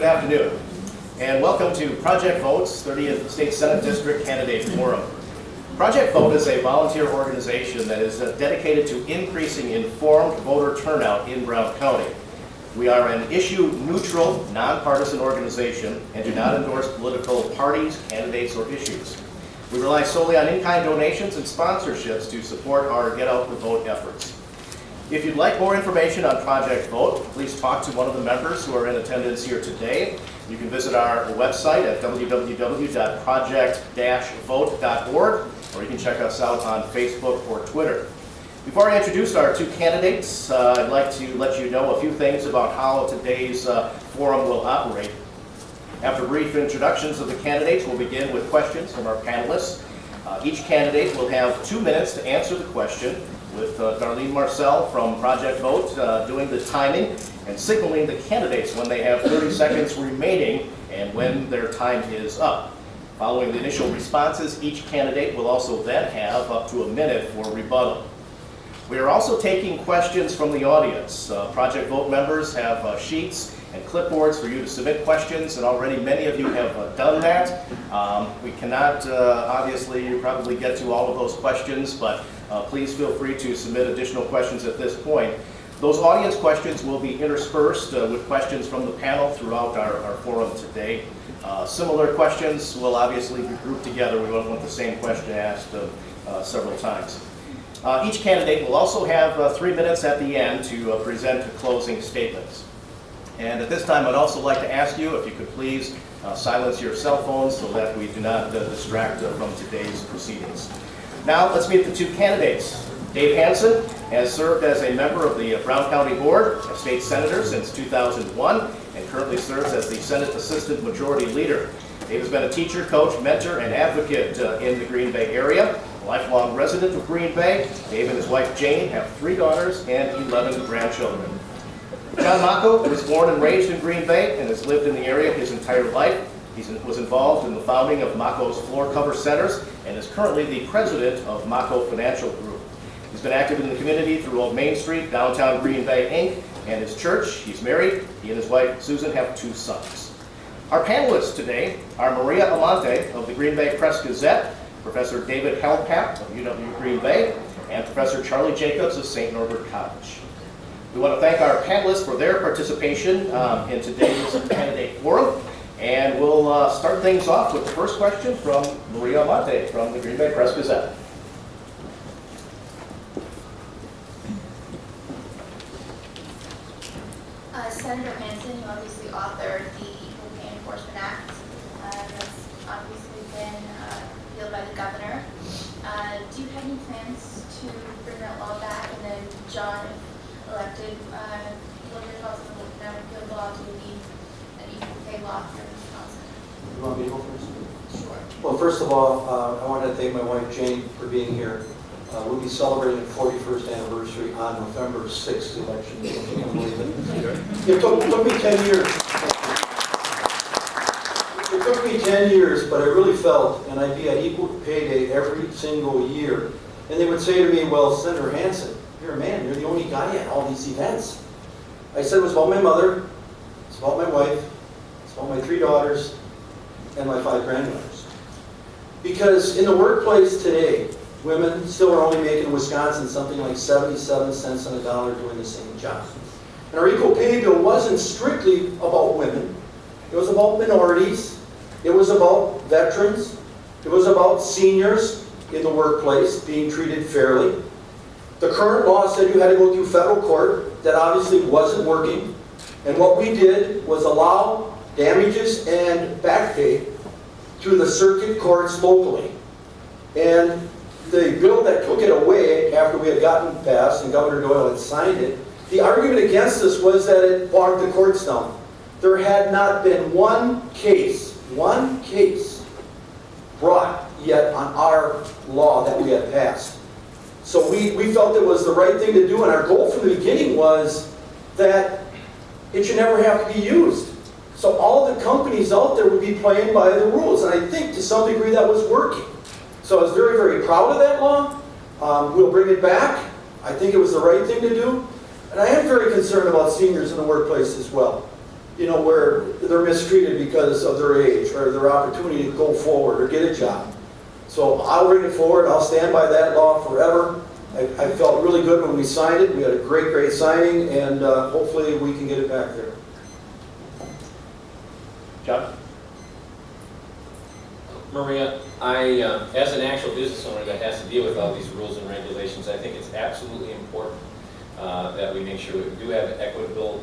Good afternoon, and welcome to Project Vote's 30th State Senate District Candidate Forum. Project Vote is a volunteer organization that is dedicated to increasing informed voter turnout in Brown County. We are an issue-neutral, nonpartisan organization and do not endorse political parties, candidates, or issues. We rely solely on in-kind donations and sponsorships to support our Get Out the Vote efforts. If you'd like more information on Project Vote, please talk to one of the members who are in attendance here today. You can visit our website at www.project-vote.org, or you can check us out on Facebook or Twitter. Before I introduce our two candidates, I'd like to let you know a few things about how today's forum will operate. After brief introductions of the candidates, we'll begin with questions from our panelists. Each candidate will have 2 minutes to answer the question, with Darlene Marcel from Project Vote doing the timing and signaling the candidates when they have 30 seconds remaining and when their time is up. Following the initial responses, each candidate will also then have up to a minute for rebuttal. We are also taking questions from the audience. Project Vote members have sheets and clipboards for you to submit questions, and already many of you have done that. We cannot obviously probably get to all of those questions, but please feel free to submit additional questions at this point. Those audience questions will be interspersed with questions from the panel throughout our forum today. Similar questions will obviously be grouped together. We don't want the same question asked several times. Each candidate will also have 3 minutes at the end to present closing statements. And at this time, I'd also like to ask you if you could please silence your cell phones so that we do not distract from today's proceedings. Now, let's meet the two candidates. Dave Hansen has served as a member of the Brown County Board of State Senators since 2001 and currently serves as the Senate Assistant Majority Leader. Dave has been a teacher, coach, mentor, and advocate in the Green Bay area. A lifelong resident of Green Bay, Dave and his wife Jane have 3 daughters and 11 grandchildren. John Macco was born and raised in Green Bay and has lived in the area his entire life. He was involved in the founding of Macco's floor cover centers and is currently the president of Macco Financial Group. He's been active in the community through Old Main Street, downtown Green Bay, Inc., and his church. He's married. He and his wife, Susan, have 2 sons. Our panelists today are Maria Amante of the Green Bay Press-Gazette, Professor David Helpap of UW Green Bay, and Professor Charlie Jacobs of St. Norbert College. We want to thank our panelists for their participation in today's candidate forum. And we'll start things off with the first question from Maria Amante from the Green Bay Press-Gazette. Senator Hansen, you obviously authored the Equal Pay Enforcement Act. That's obviously been repealed by the governor. Do you have any plans to bring that law back? And then, John, if elected, what are your thoughts on the repealed law to leave an equal pay law here in Wisconsin? You want me to go first? Sure. Well, first of all, I want to thank my wife Jane for being here. We'll be celebrating the 41st anniversary on November 6th election. I can't believe it. It took me 10 years. It took me 10 years, but I really felt, and I'd be at equal pay day every single year. And they would say to me, well, Senator Hansen, you're a man, you're the only guy at all these events. I said it was about my mother, it's about my wife, it's about my 3 daughters, and my 5 granddaughters. Because in the workplace today, women still are only making in Wisconsin something like 77 cents on the dollar doing the same job. And our equal pay bill wasn't strictly about women. It was about minorities. It was about veterans. It was about seniors in the workplace being treated fairly. The current law said you had to go through federal court. That obviously wasn't working. And what we did was allow damages and back pay through the circuit courts locally. And the bill that took it away after we had gotten passed and Governor Doyle had signed it, the argument against this was that it bogged the courts down. There had not been one case brought yet on our law that we had passed. So we felt it was the right thing to do, and our goal from the beginning was that it should never have to be used. So all the companies out there would be playing by the rules, and I think to some degree that was working. So I was very, very proud of that law. We'll bring it back. I think it was the right thing to do. And I am very concerned about seniors in the workplace as well. where they're mistreated because of their age or their opportunity to go forward or get a job. So I'll bring it forward. I'll stand by that law forever. I felt really good when we signed it. We had a great signing, and hopefully we can get it back there. John? Maria, as an actual business owner that has to deal with all these rules and regulations, I think it's absolutely important that we make sure we do have equitable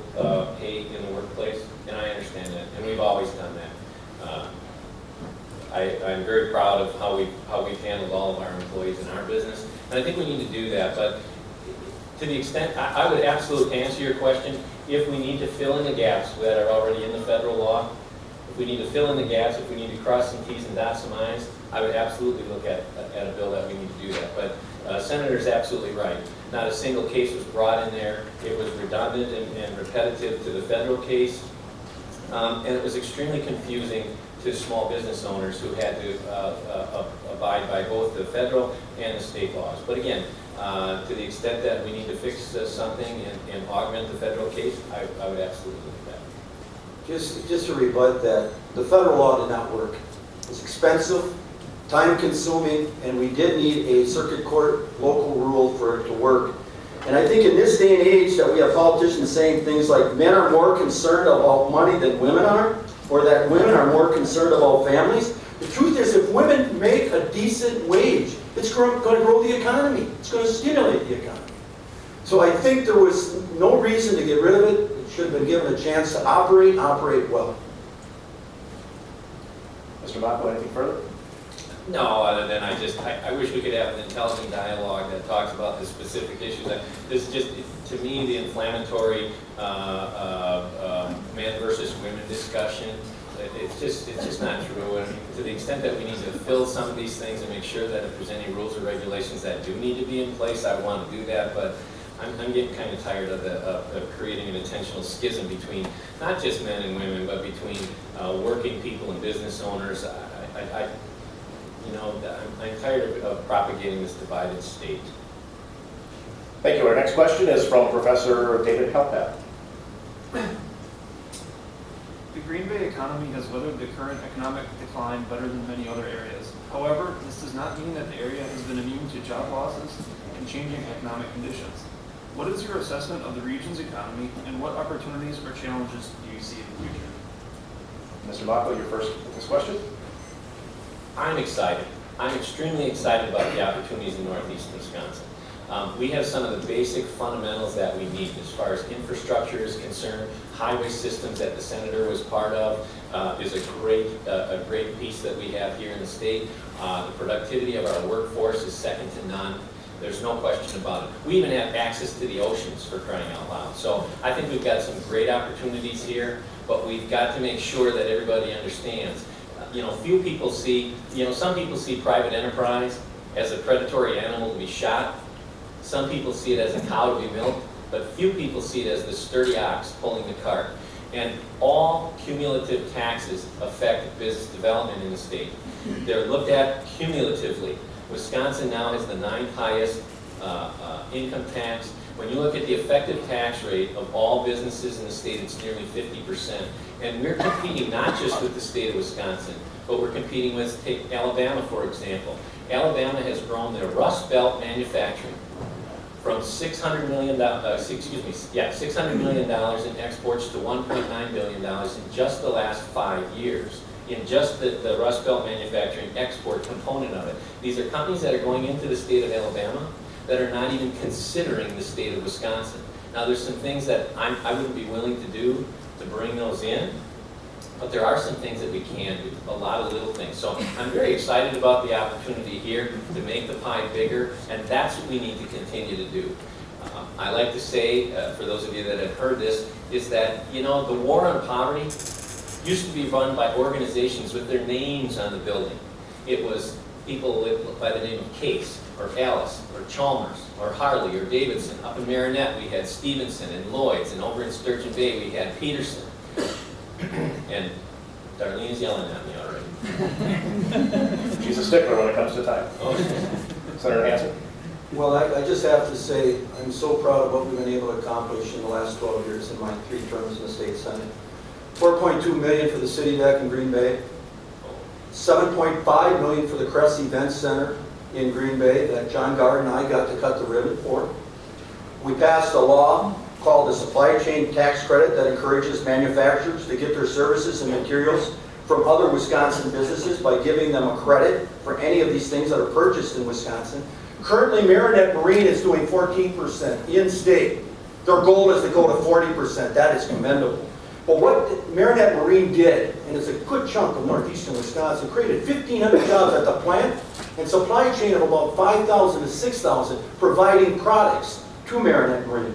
pay in the workplace, and I understand that, and we've always done that. I'm very proud of how we've handled all of our employees in our business, and I think we need to do that. But to the extent, I would absolutely answer your question. If we need to fill in the gaps that are already in the federal law, if we need to fill in the gaps, if we need to cross some T's and dot some I's, I would absolutely look at a bill that we need to do that. But Senator's absolutely right. Not a single case was brought in there. It was redundant and repetitive to the federal case, and it was extremely confusing to small business owners who had to abide by both the federal and the state laws. But again, to the extent that we need to fix something and augment the federal case, I would absolutely look at that. Just to rebut that, the federal law did not work. It's expensive, time-consuming, and we did need a circuit court local rule for it to work. And I think in this day and age that we have politicians saying things like men are more concerned about money than women are, or that women are more concerned about families. The truth is, if women make a decent wage, it's going to grow the economy. It's going to stimulate the economy. So I think there was no reason to get rid of it. It should have been given a chance to operate well. Mr. Macco, anything further? No, other than I wish we could have an intelligent dialogue that talks about the specific issues. This is just, to me, the inflammatory man versus women discussion. It's just not true. I mean, to the extent that we need to fill some of these things and make sure that if there's any rules or regulations that do need to be in place, I want to do that. But I'm getting kind of tired of creating an intentional schism between not just men and women, but between working people and business owners. I'm tired of propagating this divided state. Thank you. Our next question is from Professor David Kalpat. The Green Bay economy has weathered the current economic decline better than many other areas. However, this does not mean that the area has been immune to job losses and changing economic conditions. What is your assessment of the region's economy, and what opportunities or challenges do you see in the future? Mr. Macco, you're first with this question. I'm excited. I'm extremely excited about the opportunities in northeast Wisconsin. We have some of the basic fundamentals that we need as far as infrastructure is concerned. Highway systems that the senator was part of is a great piece that we have here in the state. The productivity of our workforce is second to none. There's no question about it. We even have access to the oceans, for crying out loud. So I think we've got some great opportunities here, but we've got to make sure that everybody understands. Few people see, some people see private enterprise as a predatory animal to be shot. Some people see it as a cow to be milked, but few people see it as the sturdy ox pulling the cart. And all cumulative taxes affect business development in the state. They're looked at cumulatively. Wisconsin now has the 9th highest income tax. When you look at the effective tax rate of all businesses in the state, it's nearly 50%. And we're competing not just with the state of Wisconsin, but we're competing with, take Alabama, for example. Alabama has grown their Rust Belt manufacturing from $600 million in exports to $1.9 billion in just the last 5 years. In just the Rust Belt manufacturing export component of it. These are companies that are going into the state of Alabama that are not even considering the state of Wisconsin. Now there's some things that I wouldn't be willing to do to bring those in, but there are some things that we can do, a lot of little things. So I'm very excited about the opportunity here to make the pie bigger, and that's what we need to continue to do. I like to say, for those of you that have heard this, is that, the war on poverty used to be run by organizations with their names on the building. It was people by the name of Case, or Alice, or Chalmers, or Harley, or Davidson. Up in Marinette, we had Stevenson and Lloyd's, and over in Sturgeon Bay, we had Peterson. And Darlene's yelling at me already. She's a stickler when it comes to time. Senator Hansen. Well, I just have to say, I'm so proud of what we've been able to accomplish in the last 12 years in my 3 terms in the state senate. $4.2 million for the city deck in Green Bay, $7.5 million for the Crest Event Center in Green Bay that John Gard and I got to cut the ribbon for. We passed a law called the Supply Chain Tax Credit that encourages manufacturers to get their services and materials from other Wisconsin businesses by giving them a credit for any of these things that are purchased in Wisconsin. Currently, Marinette Marine is doing 14% in-state. Their goal is to go to 40%. That is commendable. But what Marinette Marine did, and it's a good chunk of northeastern Wisconsin, created 1,500 jobs at the plant and supply chain of about 5,000 to 6,000 providing products to Marinette Marine.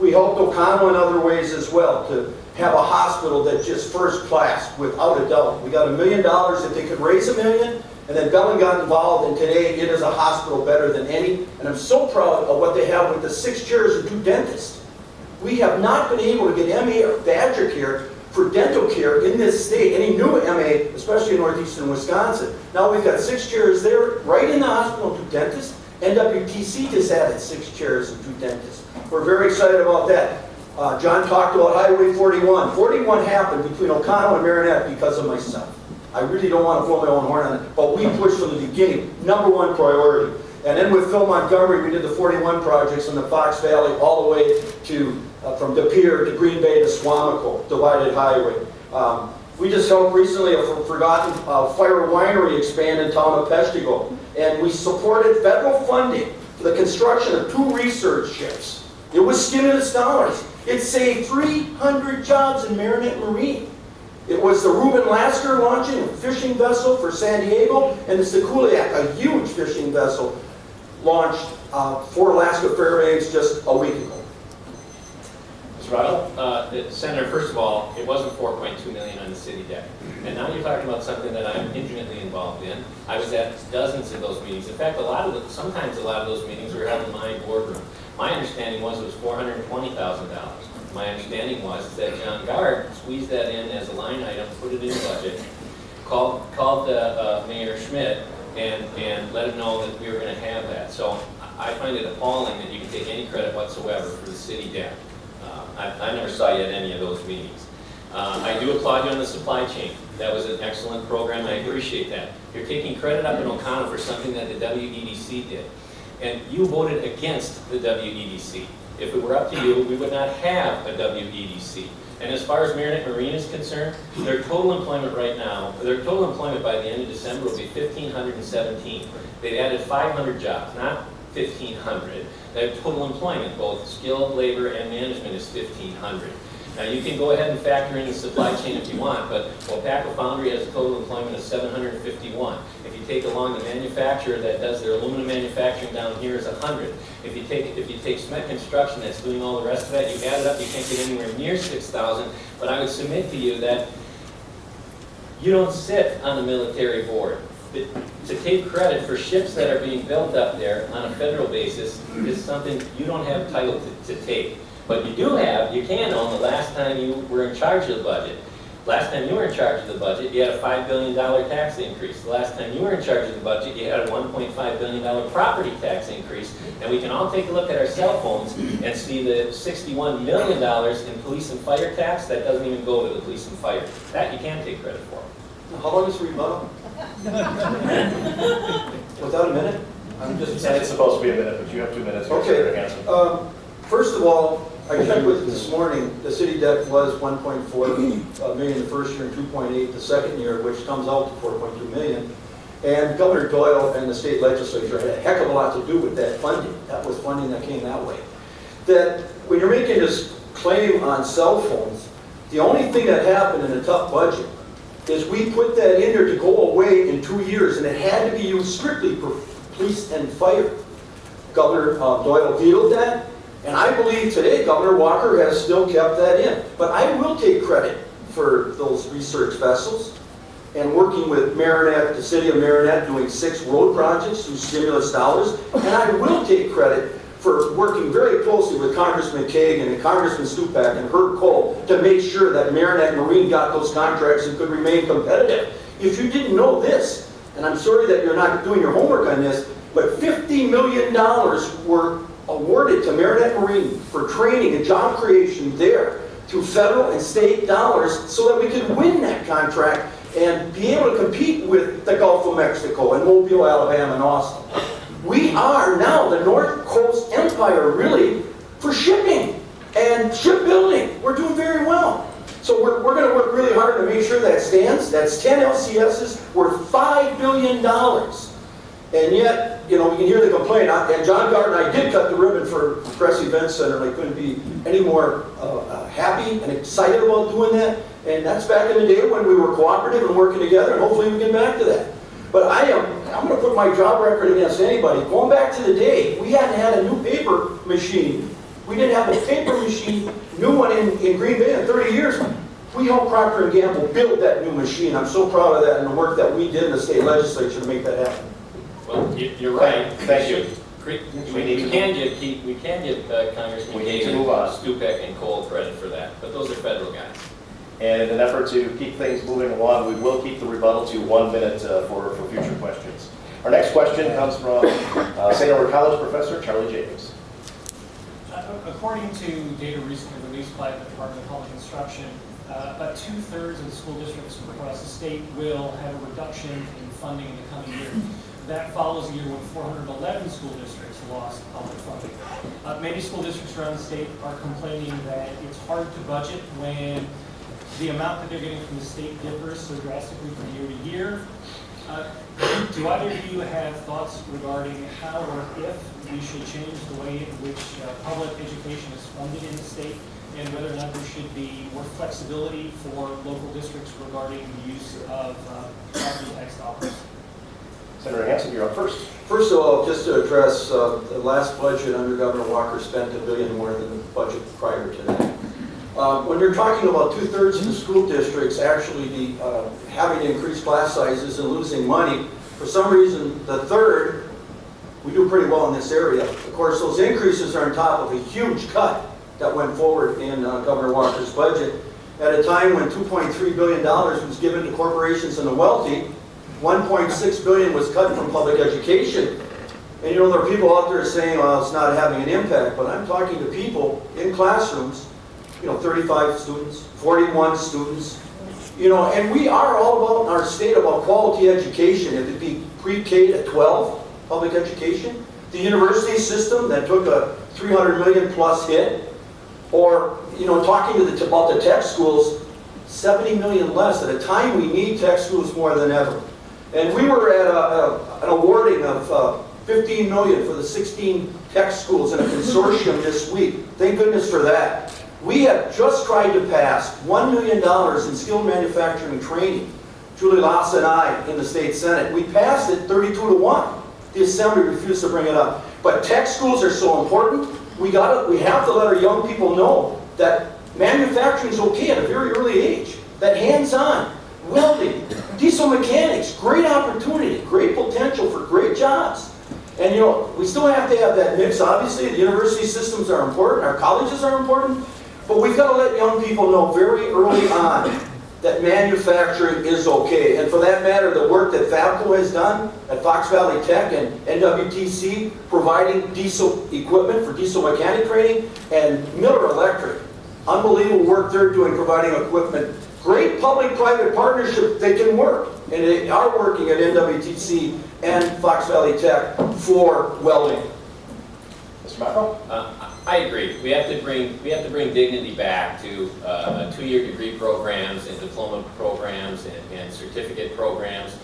We helped O'Connell in other ways as well to have a hospital that's just first class, without a doubt. We got $1 million if they could raise $1 million, and then Bellin got involved, and today it is a hospital better than any. And I'm so proud of what they have with the 6 chairs and 2 dentists. We have not been able to get MA or Badger care for dental care in this state, any new MA, especially in northeastern Wisconsin. Now we've got 6 chairs there, right in the hospital, 2 dentists. NWTC just added 6 chairs and 2 dentists. We're very excited about that. John talked about Highway 41. 41 happened between O'Connell and Marinette because of myself. I really don't want to blow my own horn on it, but we pushed from the beginning, #1 priority. And then with Phil Montgomery, we did the 41 projects in the Fox Valley all the way to, from De Pere to Green Bay to Swamico, divided highway. We just helped recently a forgotten Fire Winery expand in town of Peshtigo. And we supported federal funding for the construction of 2 research ships. It was stimulus dollars. It saved 300 jobs in Marinette Marine. It was the Reuben Lasker launching a fishing vessel for San Diego, and the Sekuliak, a huge fishing vessel, launched for Alaska Fairbanks just a week ago. Mr. Rottle? Senator, first of all, it wasn't $4.2 million on the city deck. And now you're talking about something that I'm intimately involved in. I was at dozens of those meetings. In fact, sometimes a lot of those meetings were held in my boardroom. My understanding was it was $420,000. My understanding was that John Gard squeezed that in as a line item, put it in the budget, called Mayor Schmidt and let him know that we were going to have that. So I find it appalling that you can take any credit whatsoever for the city debt. I never saw you at any of those meetings. I do applaud you on the supply chain. That was an excellent program. I appreciate that. You're taking credit up in O'Connell for something that the WEDC did. And you voted against the WEDC. If it were up to you, we would not have a WEDC. And as far as Marinette Marine is concerned, their total employment right now, their total employment by the end of December will be 1,517. They've added 500 jobs, not 1,500. Their total employment, both skilled labor and management, is 1,500. Now you can go ahead and factor in the supply chain if you want, but Macco Foundry has a total employment of 751. If you take along the manufacturer that does their aluminum manufacturing down here is 100. If you take Smith Construction that's doing all the rest of that, you add it up, you can't get anywhere near 6,000. But I would submit to you that you don't sit on the military board. To take credit for ships that are being built up there on a federal basis is something you don't have title to take. But you can own the last time you were in charge of the budget. Last time you were in charge of the budget, you had a $5 billion tax increase. The last time you were in charge of the budget, you had a $1.5 billion property tax increase. And we can all take a look at our cell phones and see the $61 million in police and fire tax that doesn't even go to the police and fire. That you can't take credit for. How long is the rebuttal? Without a minute? It's supposed to be a minute, but you have 2 minutes. Okay. Hansen. First of all, I checked with it this morning. The city debt was 1.4 million the first year and 2.8 the second year, which comes out to 4.2 million. And Governor Doyle and the state legislature had a heck of a lot to do with that funding. That was funding that came that way. That when you're making this claim on cell phones, the only thing that happened in a tough budget is we put that in there to go away in 2 years, and it had to be used strictly for police and fire. Governor Doyle vetoed that, and I believe today Governor Walker has still kept that in. But I will take credit for those research vessels and working with Marinette, the city of Marinette, doing 6 road projects through stimulus dollars. And I will take credit for working very closely with Congressman Kagan and Congressman Stupak and Herb Cole to make sure that Marinette Marine got those contracts and could remain competitive. If you didn't know this, and I'm sorry that you're not doing your homework on this, but $50 million were awarded to Marinette Marine for training and job creation there through federal and state dollars so that we can win that contract and be able to compete with the Gulf of Mexico and Mobile, Alabama, and Austin. We are now the North Coast Empire, really, for shipping and shipbuilding. We're doing very well. So we're going to work really hard to make sure that stands. That's 10 LCSs worth $5 billion. And yet, you know, we can hear the complaint. And John Gard and I did cut the ribbon for Press Event Center, and I couldn't be any more happy and excited about doing that. And that's back in the day when we were cooperative and working together, and hopefully we get back to that. But I'm going to put my job record against anybody. Going back to the day, we hadn't had a new paper machine. We didn't have a paper machine, new one in Green Bay in 30 years. We helped Procter & Gamble build that new machine. I'm so proud of that and the work that we did in the state legislature to make that happen. Well, you're right. Thank you. We can give Congressman Stupek and Cole credit for that, but those are federal guys. And in an effort to keep things moving along, we will keep the rebuttal to 1 minute for future questions. Our next question comes from St. Edward College professor Charlie Jacobs. According to data recently released by the Department of Public Instruction, about 2/3 of the school districts across the state will have a reduction in funding in the coming year. That follows a year when 411 school districts lost public funding. Many school districts around the state are complaining that it's hard to budget when the amount that they're getting from the state differs so drastically from year to year. Do either of you have thoughts regarding how or if we should change the way in which public education is funded in the state, and whether or not there should be more flexibility for local districts regarding the use of property tax dollars? Senator Hansen, you're up first. First of all, just to address the last budget under Governor Walker spent $1 billion more than the budget prior to that. When you're talking about 2/3 of the school districts actually having to increase class sizes and losing money, for some reason, the third, we do pretty well in this area. Of course, those increases are on top of a huge cut that went forward in Governor Walker's budget at a time when $2.3 billion was given to corporations and the wealthy. $1.6 billion was cut from public education. And you know, there are people out there saying, well, it's not having an impact, but I'm talking to people in classrooms, you know, 35 students, 41 students, you know, and we are all about in our state about quality education. If it be pre-K to 12 public education, the university system that took a $300 million plus hit, or, you know, talking to about the tech schools, $70 million less at a time we need tech schools more than ever. And we were at an awarding of $15 million for the 16 tech schools in a consortium this week. Thank goodness for that. We have just tried to pass $1 million in skilled manufacturing training. Julie Loss and I in the state Senate. We passed it 32-1. The Assembly refused to bring it up. But tech schools are so important. We have to let our young people know that manufacturing is okay at a very early age. That hands-on, welding, diesel mechanics, great opportunity, great potential for great jobs. And you know, we still have to have that mix. Obviously, the university systems are important, our colleges are important, but we've got to let young people know very early on that manufacturing is okay. And for that matter, the work that Fabco has done at Fox Valley Tech and NWTC, providing diesel equipment for diesel mechanic training, and Miller Electric, unbelievable work they're doing providing equipment. Great public-private partnership, they can work. And they are working at NWTC and Fox Valley Tech for welding. Mr. Macco? I agree. We have to bring dignity back to 2-year degree programs and diploma programs and certificate programs.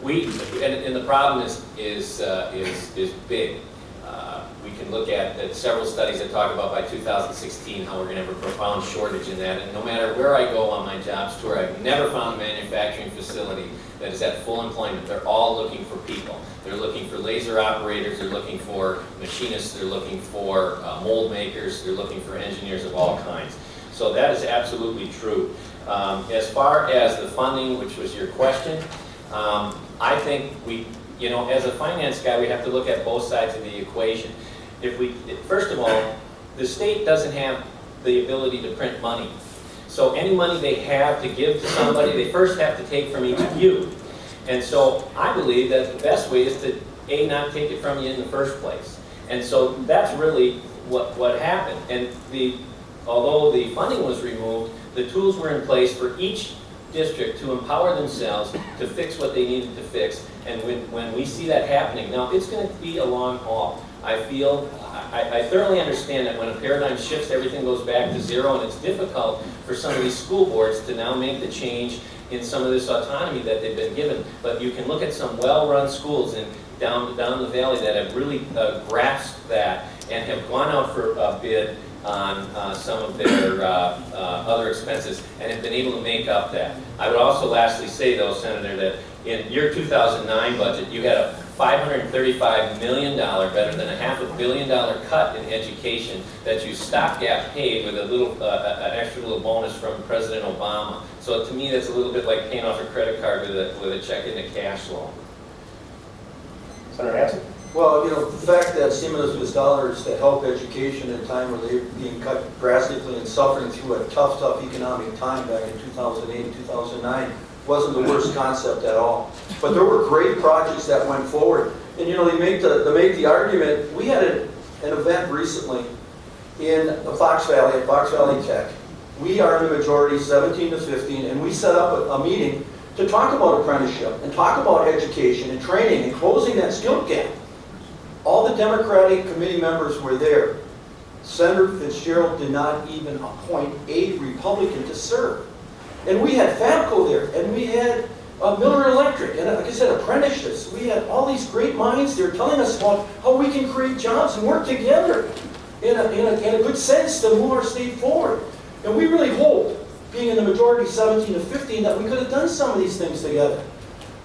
And the problem is big. We can look at several studies that talk about by 2016 how we're going to have a profound shortage in that. And no matter where I go on my jobs tour, I've never found a manufacturing facility that is at full employment. They're all looking for people. They're looking for laser operators, they're looking for machinists, they're looking for mold makers, they're looking for engineers of all kinds. So that is absolutely true. As far as the funding, which was your question, I think you know, as a finance guy, we have to look at both sides of the equation. First of all, the state doesn't have the ability to print money. So any money they have to give to somebody, they first have to take from each of you. And so I believe that the best way is to, A, not take it from you in the first place. And so that's really what happened. And the although the funding was removed, the tools were in place for each district to empower themselves to fix what they needed to fix. And when we see that happening, now it's going to be a long haul. I thoroughly understand that when a paradigm shifts, everything goes back to zero, and it's difficult for some of these school boards to now make the change in some of this autonomy that they've been given. But you can look at some well-run schools down the valley that have really grasped that and have gone out for a bid on some of their other expenses and have been able to make up that. I would also lastly say, though, Senator, that in your 2009 budget, you had a $535 million, better than a $500 million cut in education that you stopgap paid with a little, an extra little bonus from President Obama. So to me, that's a little bit like paying off a credit card with a check into cash loan. Senator Hansen? Well, you know, the fact that stimulus was dollars to help education at a time where they were being cut drastically and suffering through a tough economic time back in 2008 and 2009 wasn't the worst concept at all. But there were great projects that went forward. And you know, they make the argument, we had an event recently in the Fox Valley, at Fox Valley Tech. We are in the majority, 17 to 15, and we set up a meeting to talk about apprenticeship and talk about education and training and closing that skill gap. All the Democratic committee members were there. Senator Fitzgerald did not even appoint a Republican to serve. And we had Fabco there, and we had Miller Electric, and like I said, apprenticeships. We had all these great minds there telling us about how we can create jobs and work together in a good sense to move our state forward. And we really hope, being in the majority 17 to 15, that we could have done some of these things together.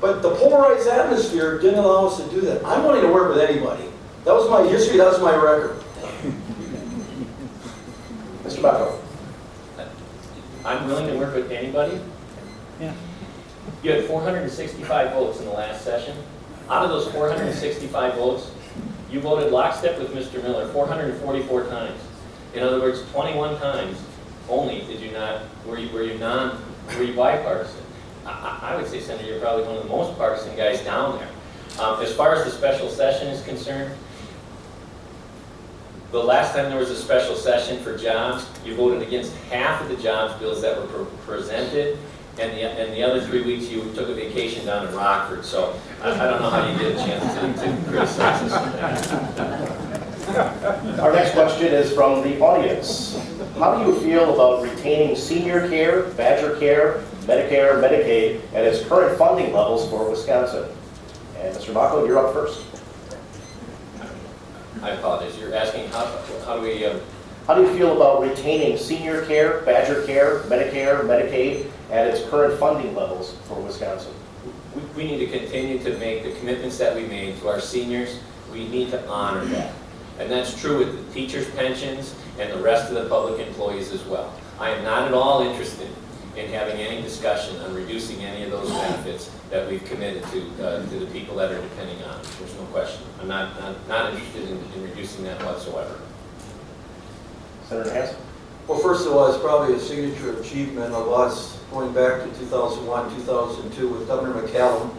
But the polarized atmosphere didn't allow us to do that. I'm willing to work with anybody. That was my history, that was my record. Mr. Macco? I'm willing to work with anybody. Yeah. You had 465 votes in the last session. Out of those 465 votes, you voted lockstep with Mr. Miller 444 times. In other words, 21 times only did you not, were you bipartisan. I would say, Senator, you're probably one of the most partisan guys down there. As far as the special session is concerned, the last time there was a special session for jobs, you voted against half of the jobs bills that were presented, and the other 3 weeks you took a vacation down in Rockford. So I don't know how you get a chance to criticize us. Our next question is from the audience. How do you feel about retaining senior care, Badger Care, Medicare, Medicaid at its current funding levels for Wisconsin? And Mr. Macco, you're up first. I apologize. You're asking how do we... How do you feel about retaining senior care, Badger Care, Medicare, Medicaid at its current funding levels for Wisconsin? We need to continue to make the commitments that we made to our seniors. We need to honor that. And that's true with the teachers' pensions and the rest of the public employees as well. I am not at all interested in having any discussion on reducing any of those benefits that we've committed to the people that are depending on it. There's no question. I'm not interested in reducing that whatsoever. Senator Hansen? Well, first of all, it's probably a signature achievement of us going back to 2001, 2002 with Governor McCallum.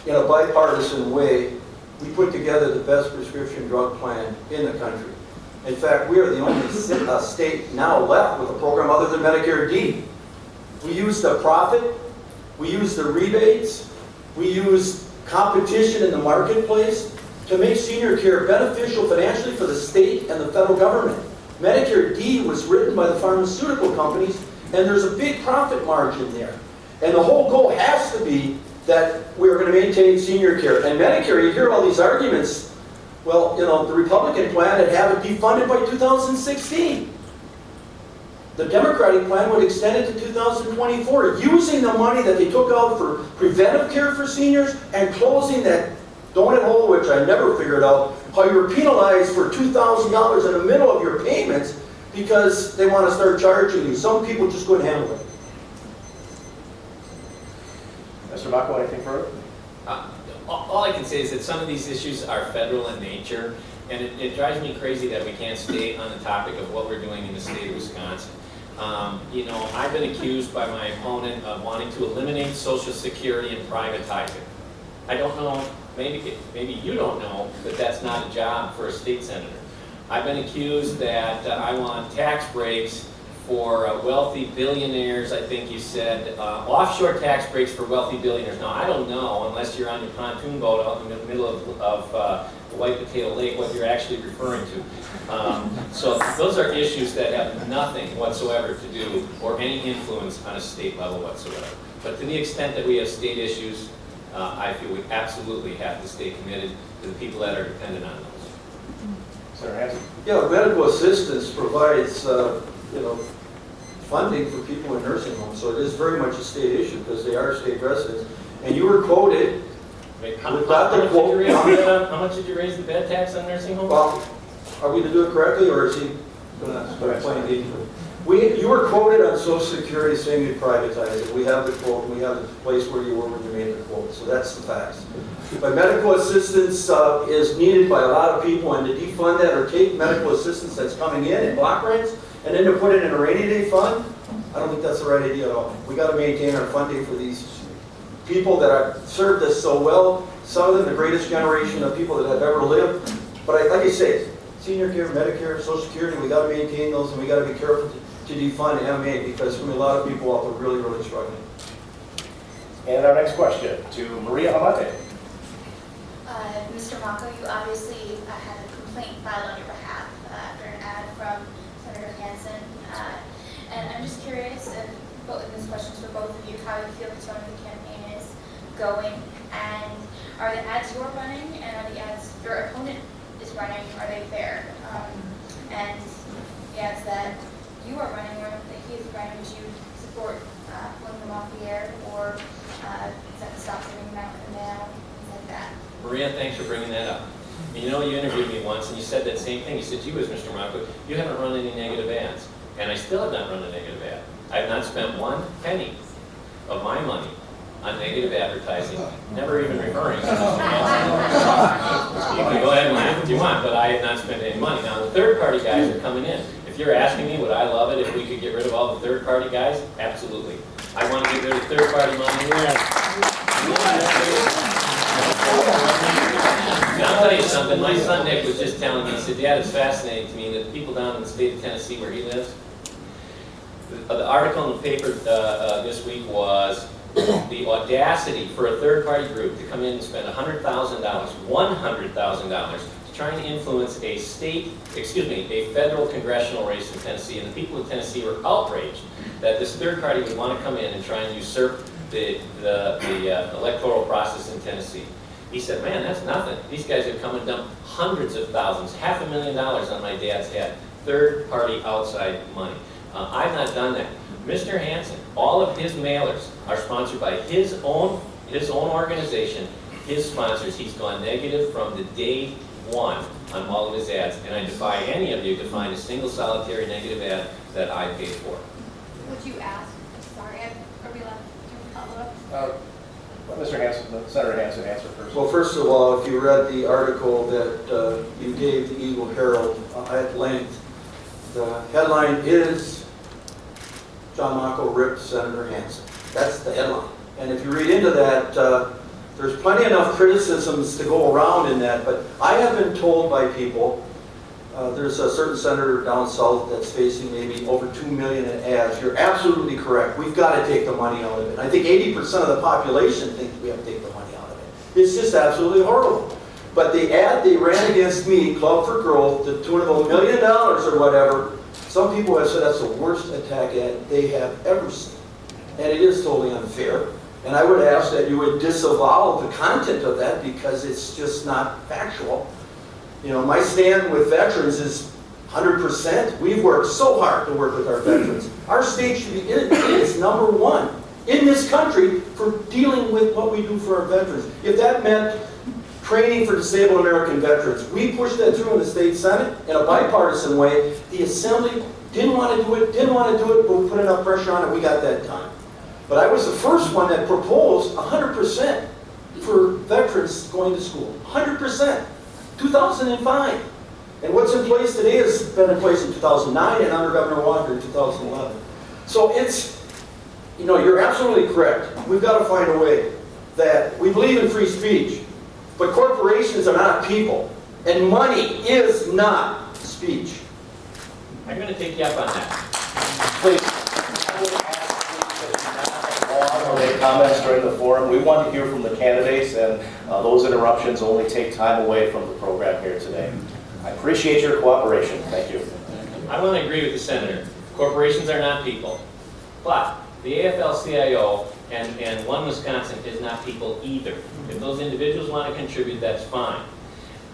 In a bipartisan way, we put together the best prescription drug plan in the country. In fact, we are the only state now left with a program other than Medicare D. We use the profit, we use the rebates, we use competition in the marketplace to make senior care beneficial financially for the state and the federal government. Medicare D was written by the pharmaceutical companies, and there's a big profit margin there. And the whole goal has to be that we're going to maintain senior care. And Medicare, you hear all these arguments, well, you know, the Republican plan would have it be funded by 2016. The Democratic plan would extend it to 2024, using the money that they took out for preventive care for seniors and closing that donut hole, which I never figured out, how you were penalized for $2,000 in the middle of your payments because they want to start charging you. Some people just couldn't handle it. Mr. Macco, anything further? All I can say is that some of these issues are federal in nature, and it drives me crazy that we can't stay on the topic of what we're doing in the state of Wisconsin. You know, I've been accused by my opponent of wanting to eliminate Social Security and privatize it. I don't know, maybe you don't know that that's not a job for a state senator. I've been accused that I want tax breaks for wealthy billionaires, I think you said, offshore tax breaks for wealthy billionaires. Now, I don't know, unless you're on your pontoon boat out in the middle of the White Potato Lake, what you're actually referring to. So those are issues that have nothing whatsoever to do or any influence on a state level whatsoever. But to the extent that we have state issues, I feel we absolutely have to stay committed to the people that are dependent on those. Senator Hansen? Yeah, medical assistance provides, funding for people in nursing homes, so it is very much a state issue because they are state residents. And you were quoted. Wait, how much did you raise the bed tax on nursing homes? Well, are we to do it correctly, or is he going to explain it? You were quoted on Social Security saying you'd privatize it. We have the quote, we have the place where you were when you made the quote, so that's the facts. But medical assistance is needed by a lot of people, and to defund that or take medical assistance that's coming in block grants, and then to put it in a rainy day fund, I don't think that's the right idea at all. We got to maintain our funding for these people that have served us so well, some of them the greatest generation of people that have ever lived. But like I say, senior care, Medicare, Social Security, we got to maintain those, and we got to be careful to defund MA because from a lot of people out there really struggling. And our next question to Maria Amate. Mr. Macco, you obviously had a complaint filed on your behalf after an ad from Senator Hansen. And I'm just curious, and this question is for both of you, how you feel the tone of the campaign is going. And are the ads you're running and are the ads your opponent is running, are they fair? And the ads that you are running or that he is running, would you support pulling them off the air, or is that stop sending them out in the mail, things like that? Maria, thanks for bringing that up. You know, you interviewed me once and you said that same thing. You said, gee whiz, Mr. Macco, you haven't run any negative ads. And I still have not run a negative ad. I have not spent one penny of my money on negative advertising, never even referring to Mr. Hansen. You can go ahead and laugh if you want, but I have not spent any money. Now, the third-party guys are coming in. If you're asking me, would I love it if we could get rid of all the third-party guys? Absolutely. I want to get rid of third-party money. And I'll tell you something, my son Nick was just telling me, he said, Dad, it's fascinating to me that the people down in the state of Tennessee where he lives, the article in the paper this week was the audacity for a third-party group to come in and spend $100,000 to try and influence a federal congressional race in Tennessee. And the people of Tennessee were outraged that this third party would want to come in and try and usurp the electoral process in Tennessee. He said, man, that's nothing. These guys have come and dumped hundreds of thousands, $500,000 on my dad's head. Third-party outside money. I've not done that. Mr. Hansen, all of his mailers are sponsored by his own organization, his sponsors. He's gone negative from the day one on all of his ads, and I defy any of you to find a single solitary negative ad that I paid for. Would you ask? Sorry, are we allowed to follow up? Mr. Hansen, Senator Hansen, answer first. Well, first of all, if you read the article that you gave the Eagle Herald at length, the headline is John Macco ripped Senator Hansen. That's the headline. And if you read into that, there's plenty enough criticisms to go around in that, but I have been told by people, there's a certain senator down south that's facing maybe over $2 million in ads. You're absolutely correct. We've got to take the money out of it. I think 80% of the population thinks we have to take the money out of it. It's just absolutely horrible. But the ad they ran against me, Club for Growth, to the tune of $1 million or whatever, some people have said that's the worst attack ad they have ever seen. And it is totally unfair. And I would ask that you would disavow the content of that because it's just not factual. You know, my stand with veterans is 100%. We've worked so hard to work with our veterans. Our state should be is number one in this country for dealing with what we do for our veterans. If that meant training for disabled American veterans, we pushed that through in the state Senate in a bipartisan way. The Assembly didn't want to do it, but we put enough pressure on it, we got that done. But I was the first one that proposed 100% for veterans going to school. 100%. 2005. And what's in place today has been in place in 2009 and under Governor Walker in 2011. So it's, you know, you're absolutely correct. We've got to find a way that we believe in free speech, but corporations are not people, and money is not speech. I'm going to take you up on that. would ask please that you not applaud or make comments during the forum. We want to hear from the candidates, and those interruptions only take time away from the program here today. I appreciate your cooperation. Thank you. I want to agree with the senator. Corporations are not people. But the AFL-CIO and One Wisconsin is not people either. If those individuals want to contribute, that's fine.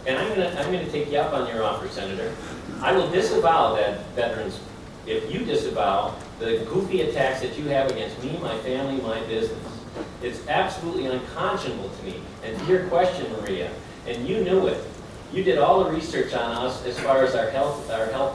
And I'm gonna take you up on your offer, Senator. I will disavow that veterans, if you disavow the goofy attacks that you have against me, my family, my business. It's absolutely unconscionable to me. And to your question, Maria, and you knew it. You did all the research on us as far as our health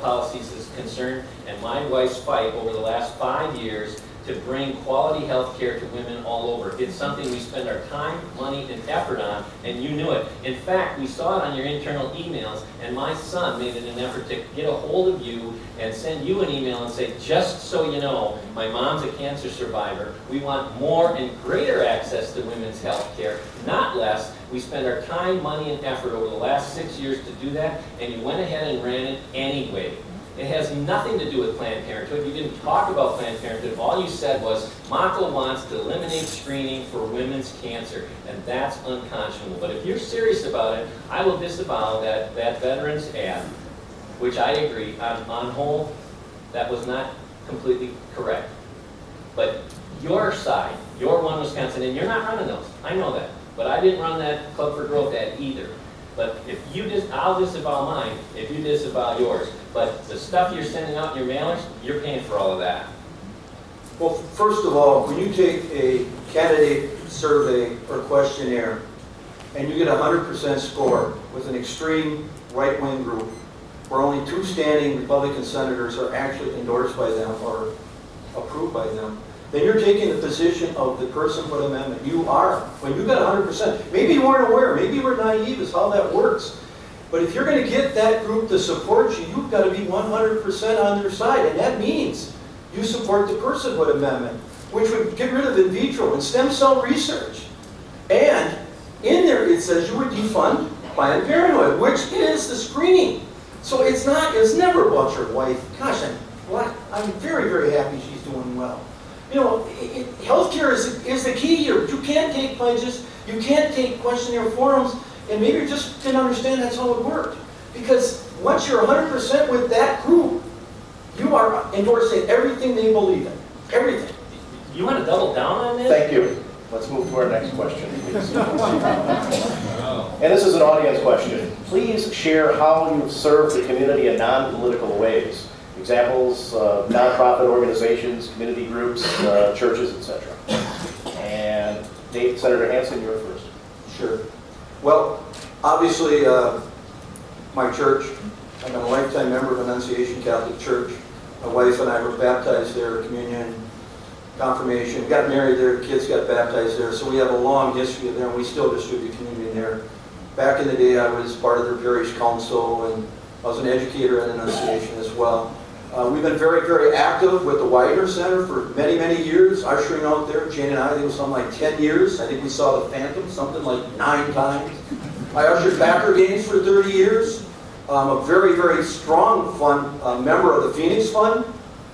policies is concerned, and my wife's fight over the last 5 years to bring quality health care to women all over. It's something we spend our time, money, and effort on, and you knew it. In fact, we saw it on your internal emails, and my son made it an effort to get a hold of you and send you an email and say, just so you know, my mom's a cancer survivor. We want more and greater access to women's health care, not less. We spend our time, money, and effort over the last 6 years to do that, and you went ahead and ran it anyway. It has nothing to do with Planned Parenthood. You didn't talk about Planned Parenthood. All you said was, Macco wants to eliminate screening for women's cancer, and that's unconscionable. But if you're serious about it, I will disavow that veterans ad, which I agree, on whole, that was not completely correct. But your side, your One Wisconsin, and you're not running those, I know that. But I didn't run that Club for Growth ad either. But if you I'll disavow mine if you disavow yours. But the stuff you're sending out in your mailers, you're paying for all of that. Well, first of all, when you take a candidate survey or questionnaire and you get a 100% score with an extreme right-wing group where only 2 standing Republican senators are actually endorsed by them or approved by them, then you're taking the position of the personhood amendment. You are. When you got 100%, maybe you weren't aware, maybe you were naive as how that works. But if you're going to get that group to support you, you've got to be 100% on their side. And that means you support the personhood amendment, which would get rid of in vitro and stem cell research. And in there it says you would defund Planned Parenthood, which is the screening. So it's never about your wife. Gosh, I'm very, very happy she's doing well. You know, healthcare is the key here. You can't take pledges, you can't take questionnaire forums, and maybe you just didn't understand that's how it worked. Because once you're 100% with that group, you are endorsing everything they believe in. Everything. You want to double down on this? Thank you. Let's move to our next question, please. And this is an audience question. Please share how you've served the community in non-political ways. Examples, nonprofit organizations, community groups, churches, etc. And Senator Hansen, you're first. Sure. Well, obviously, my church, I'm a lifetime member of Annunciation Catholic Church. My wife and I were baptized there, communion, confirmation, got married there, kids got baptized there, so we have a long history there, and we still distribute communion there. Back in the day, I was part of their parish council, and I was an educator at Annunciation as well. We've been very, very active with the Widener Center for many, many years, ushering out there. Jane and I think it was something like 10 years. I think we saw the Phantom something like 9 times. I ushered Packer games for 30 years. I'm a very, very strong member of the Phoenix Fund.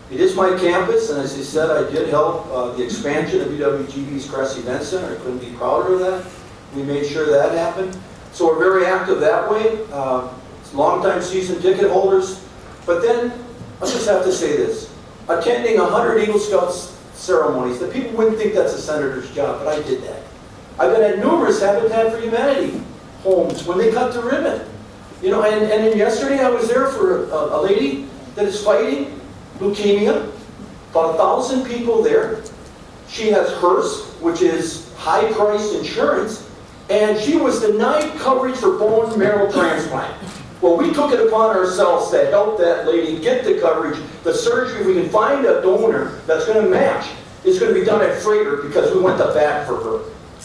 It is my campus, and as I said, I did help the expansion of UWGB's Crest Event Center. I couldn't be prouder of that. We made sure that happened. So we're very active that way. Long-time season ticket holders. But then, I just have to say this. Attending 100 Eagle Scouts ceremonies, that people wouldn't think that's a senator's job, but I did that. I've been at numerous Habitat for Humanity homes when they cut the ribbon. You know, and then yesterday I was there for a lady that is fighting leukemia. About 1,000 people there. She has HERS, which is high-priced insurance, and she was denied coverage for bone marrow transplant. Well, we took it upon ourselves to help that lady get the coverage. The surgery, if we can find a donor that's going to match, is going to be done at Freighter because we went the back for her.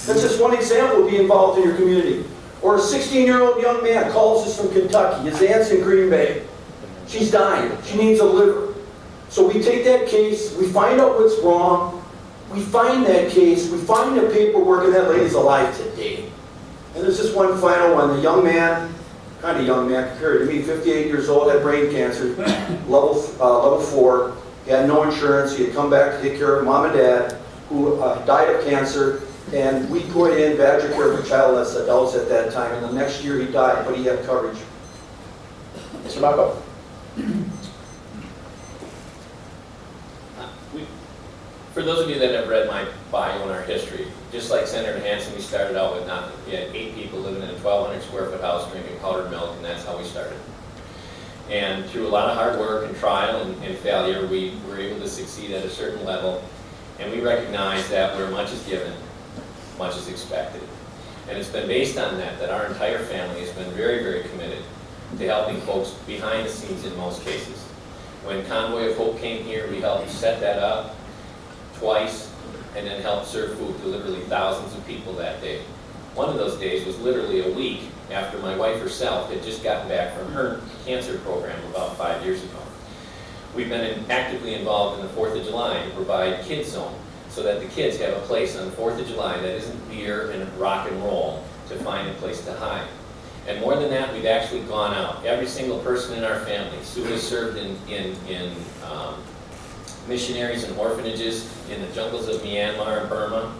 That's just one example of being involved in your community. Or a 16-year-old young man calls us from Kentucky. His aunt's in Green Bay. She's dying. She needs a liver. So we take that case, we find out what's wrong, we find that case, we find the paperwork, and that lady's alive today. And there's just one final one. The young man, kind of young man compared to me, 58 years old, had brain cancer, level 4. He had no insurance. He had come back to take care of mom and dad, who died of cancer. And we put in Badger Care for Childless Adults at that time. And the next year he died, but he had coverage. Mr. Macco? For those of you that have read my bio and our history, just like Senator Hansen, we started out with nothing. We had 8 people living in a 1,200 square foot house drinking powdered milk, and that's how we started. And through a lot of hard work and trial and failure, we were able to succeed at a certain level. And we recognize that where much is given, much is expected. And it's been based on that our entire family has been very, very committed to helping folks behind the scenes in most cases. When Convoy of Hope came here, we helped set that up twice, and then helped serve food to literally thousands of people that day. One of those days was literally a week after my wife herself had just gotten back from her cancer program about 5 years ago. We've been actively involved in the 4th of July to provide Kids Zone, so that the kids have a place on the 4th of July that isn't beer and rock and roll to find a place to hide. And more than that, we've actually gone out. Every single person in our family, Sue has served in missionaries and orphanages in the jungles of Myanmar and Burma.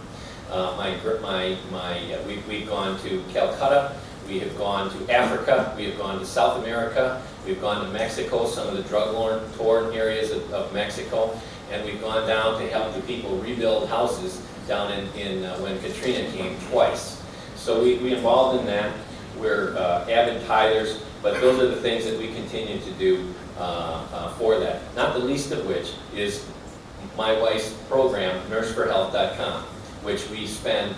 We've gone to Calcutta, we have gone to Africa, we have gone to South America, we've gone to Mexico, some of the drug-torn areas of Mexico, and we've gone down to help the people rebuild houses down in when Katrina came twice. So we involved in that. We're avid tithers, but those are the things that we continue to do for that. Not the least of which is my wife's program, nurseforhealth.com, which we spend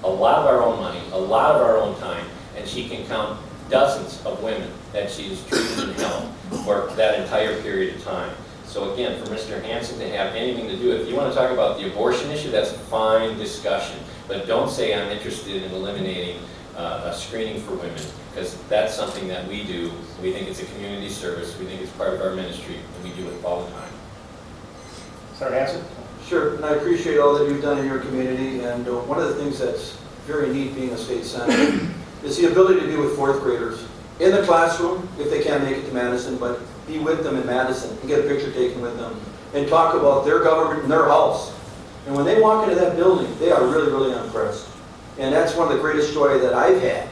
a lot of our own money, a lot of our own time, and she can count dozens of women that she's treated and helped for that entire period of time. So again, for Mr. Hansen to have anything to do with, if you want to talk about the abortion issue, that's a fine discussion, but don't say I'm interested in eliminating a screening for women, because that's something that we do. We think it's a community service, we think it's part of our ministry, and we do it all the time. Senator Hansen? Sure, and I appreciate all that you've done in your community, and one of the things that's very neat being a state senator is the ability to be with 4th graders in the classroom, if they can't make it to Madison, but be with them in Madison and get a picture taken with them and talk about their government and their house. And when they walk into that building, they are really, really impressed. And that's one of the greatest joy that I've had,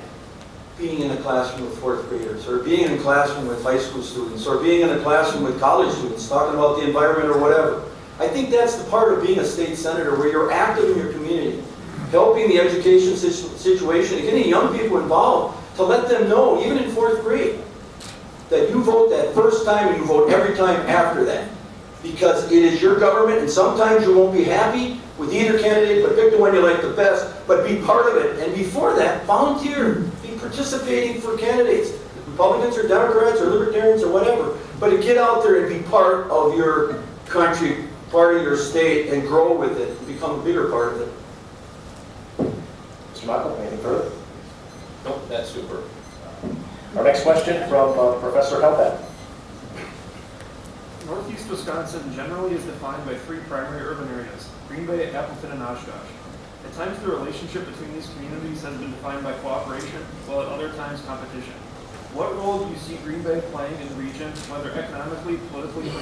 being in a classroom with 4th graders, or being in a classroom with high school students, or being in a classroom with college students, talking about the environment or whatever. I think that's the part of being a state senator, where you're active in your community, helping the education situation, and getting young people involved to let them know, even in 4th grade, that you vote that first time and you vote every time after that. Because it is your government, and sometimes you won't be happy with either candidate, but pick the one you like the best, but be part of it. And before that, volunteer, be participating for candidates, Republicans or Democrats or Libertarians or whatever, but to get out there and be part of your country, part of your state, and grow with it, and become a bigger part of it. Mr. Macco, anything further? Nope, that's super. Our next question from Professor Helpett. Northeast Wisconsin generally is defined by 3 primary urban areas: Green Bay, Appleton, and Oshkosh. At times the relationship between these communities has been defined by cooperation, while at other times competition. What role do you see Green Bay playing in the region, whether economically, politically, or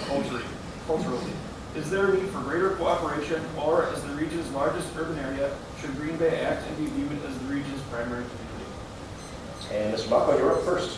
culturally? Is there a need for greater cooperation, or as the region's largest urban area, should Green Bay act and be viewed as the region's primary community? And Mr. Macco, you're up first.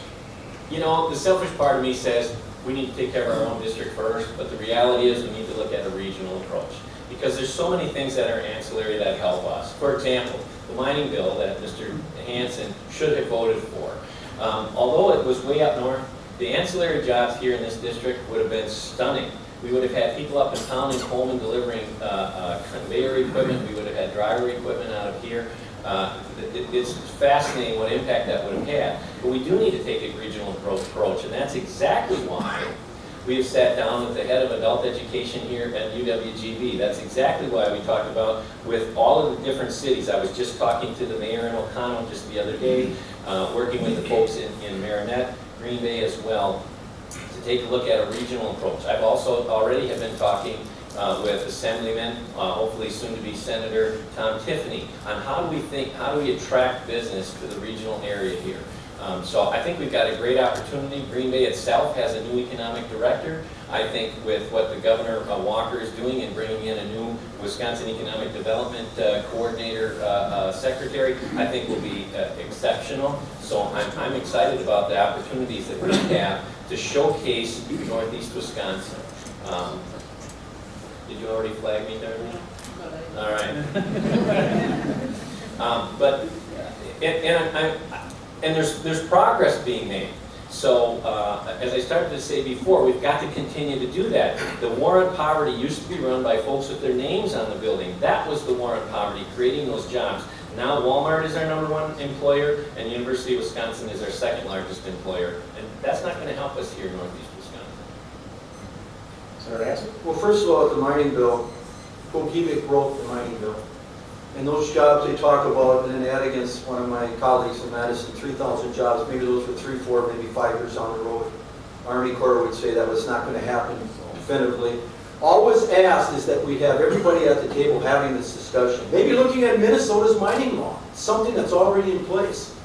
You know, the selfish part of me says we need to take care of our own district first, but the reality is we need to look at a regional approach, because there's so many things that are ancillary that help us. For example, the mining bill that Mr. Hansen should have voted for. Although it was way up north, the ancillary jobs here in this district would have been stunning. We would have had people up in town in Coleman delivering conveyor equipment. We would have had driver equipment out of here. It's fascinating what impact that would have had. But we do need to take a regional approach, and that's exactly why we have sat down with the head of adult education here at UWGB. That's exactly why we talked about with all of the different cities. I was just talking to the mayor in O'Connell just the other day, working with the folks in Marinette, Green Bay as well, to take a look at a regional approach. I've also already have been talking with Assemblyman, hopefully soon to be Senator Tom Tiffany, on how do we attract business to the regional area here. So I think we've got a great opportunity. Green Bay itself has a new economic director. I think with what the Governor Walker is doing and bringing in a new Wisconsin Economic Development Coordinator Secretary, I think will be exceptional. So I'm excited about the opportunities that we have to showcase Northeast Wisconsin. Did you already flag me, Darlene? All right. And there's progress being made. So, as I started to say before, we've got to continue to do that. The war on poverty used to be run by folks with their names on the building. That was the war on poverty, creating those jobs. Now Walmart is our #1 employer, and University of Wisconsin is our 2nd largest employer. And that's not going to help us here in Northeast Wisconsin. Senator Hansen? Well, first of all, at the mining bill, Gogebic wrote the mining bill. And those jobs they talk about, and an ad against one of my colleagues in Madison, 3,000 jobs, maybe those were 3, 4, maybe 5 years down the road. Army Corps would say that was not going to happen definitively. All was asked is that we have everybody at the table having this discussion. Maybe looking at Minnesota's mining law, something that's already in place.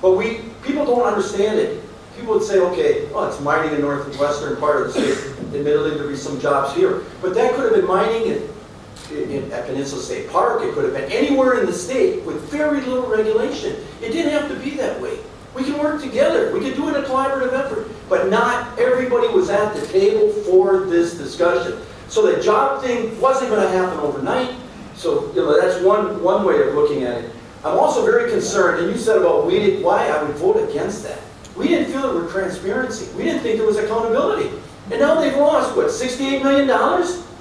But people don't understand it. People would say, okay, well, it's mining in northwestern part of the state. Admittedly, there'd be some jobs here. But that could have been mining at Peninsula State Park. It could have been anywhere in the state with very little regulation. It didn't have to be that way. We can work together. We can do it in a collaborative effort. But not everybody was at the table for this discussion. So the job thing wasn't going to happen overnight. So that's one way of looking at it. I'm also very concerned, and you said about why I would vote against that. We didn't feel it was transparency. We didn't think there was accountability. And now they've lost, what, $68 million?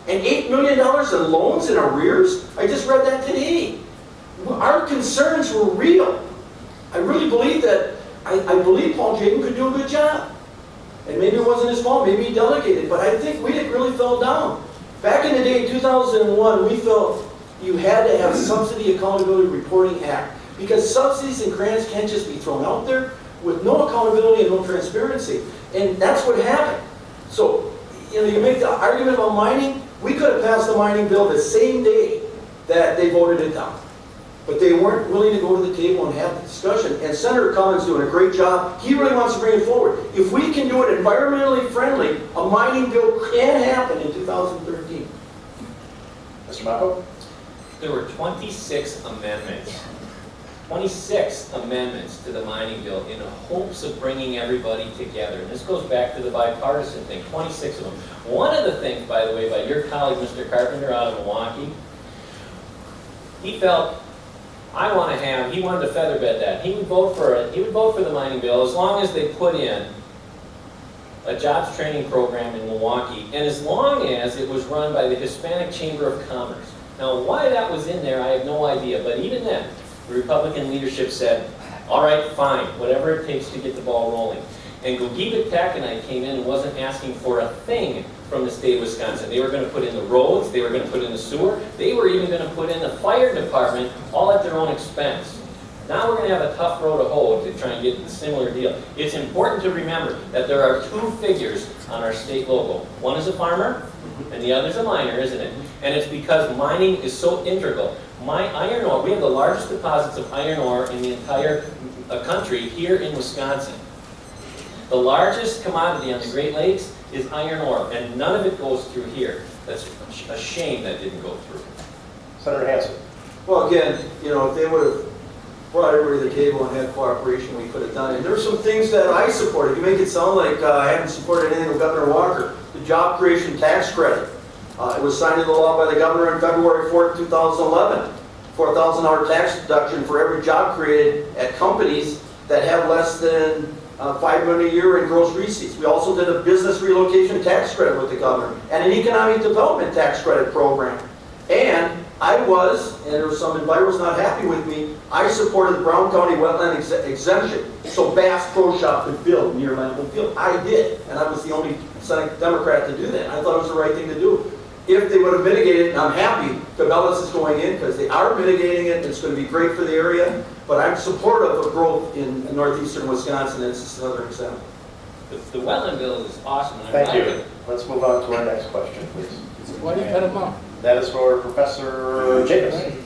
And $8 million in loans and arrears? I just read that today. Our concerns were real. I really believe that, I believe Paul Jaden could do a good job. And maybe it wasn't his fault, maybe he delegated, but I think we really fell down. Back in the day, in 2001, we felt you had to have Subsidy Accountability Reporting Act, because subsidies and grants can't just be thrown out there with no accountability and no transparency. And that's what happened. So, you make the argument about mining. We could have passed the mining bill the same day that they voted it down. But they weren't willing to go to the table and have the discussion. And Senator Cummings doing a great job. He really wants to bring it forward. If we can do it environmentally friendly, a mining bill can happen in 2013. Mr. Macco? There were 26 amendments. 26 amendments to the mining bill in the hopes of bringing everybody together. And this goes back to the bipartisan thing, 26 of them. One of the things, by the way, by your colleague, Mr. Carpenter, out of Milwaukee, he felt, he wanted to featherbed that. He would vote for it. He would vote for the mining bill as long as they put in a jobs training program in Milwaukee, and as long as it was run by the Hispanic Chamber of Commerce. Now, why that was in there, I have no idea, but even then, the Republican leadership said, all right, fine, whatever it takes to get the ball rolling. And Gogebic Taconite came in and wasn't asking for a thing from the state of Wisconsin. They were going to put in the roads, they were going to put in the sewer, they were even going to put in the fire department, all at their own expense. Now we're going to have a tough road to hoe to try and get the similar deal. It's important to remember that there are 2 figures on our state logo. One is a farmer, and the other is a miner, isn't it? And it's because mining is so integral. Iron ore, we have the largest deposits of iron ore in the entire country here in Wisconsin. The largest commodity on the Great Lakes is iron ore, and none of it goes through here. That's a shame that didn't go through. Senator Hansen? Well, again, if they would have brought everybody to the table and had cooperation, we could have done it. And there are some things that I supported. You make it sound like I haven't supported anything with Governor Walker. The job creation tax credit. It was signed into law by the governor on February 4th, 2011. $4,000 tax deduction for every job created at companies that have less than $5 million a year in gross receipts. We also did a business relocation tax credit with the governor and an economic development tax credit program. And and there were some environmentalists not happy with me, I supported the Brown County wetland exemption so Bass Pro Shop could build near Lambeau Field. I did, and I was the only Senate Democrat to do that. I thought it was the right thing to do. If they would have mitigated, and I'm happy Cabela's is going in because they are mitigating it, it's going to be great for the area, but I'm supportive of growth in northeastern Wisconsin, and it's just another example. The wetland bill is awesome. And Thank you. Let's move on to our next question, please. Why do you cut them off? That is for Professor Jacobs.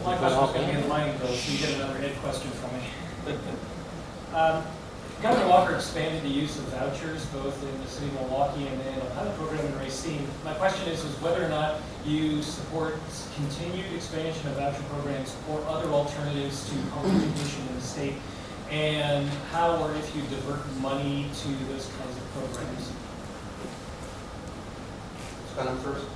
My question was going to be on the mining bill, so you get another Ed question from me. Governor Walker expanded the use of vouchers both in the city of Milwaukee and then a pilot program in Racine. My question is whether or not you support continued expansion of voucher programs or other alternatives to public education in the state, and how or if you divert money to those kinds of programs. Scott, I'm first.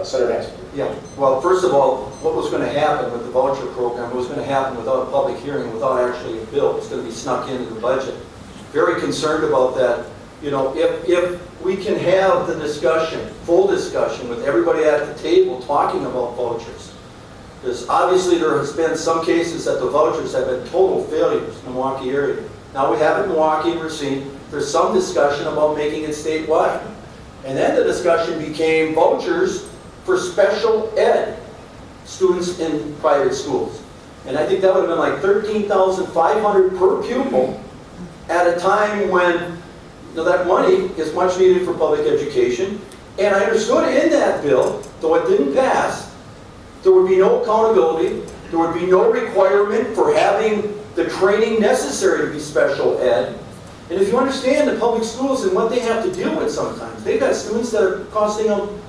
Senator Hansen. Yeah, well, first of all, what was going to happen with the voucher program was going to happen without a public hearing, without actually a bill. It's going to be snuck into the budget. Very concerned about that. You know, if we can have the discussion, full discussion with everybody at the table talking about vouchers, because obviously there has been some cases that the vouchers have been total failures in the Milwaukee area. Now we have it in Milwaukee and Racine. There's some discussion about making it statewide. And then the discussion became vouchers for special ed students in private schools. And I think that would have been like $13,500 per pupil at a time when that money is much needed for public education. And I understood in that bill, though it didn't pass, there would be no accountability, there would be no requirement for having the training necessary to be special ed. And if you understand the public schools and what they have to deal with sometimes, they've got students that are costing them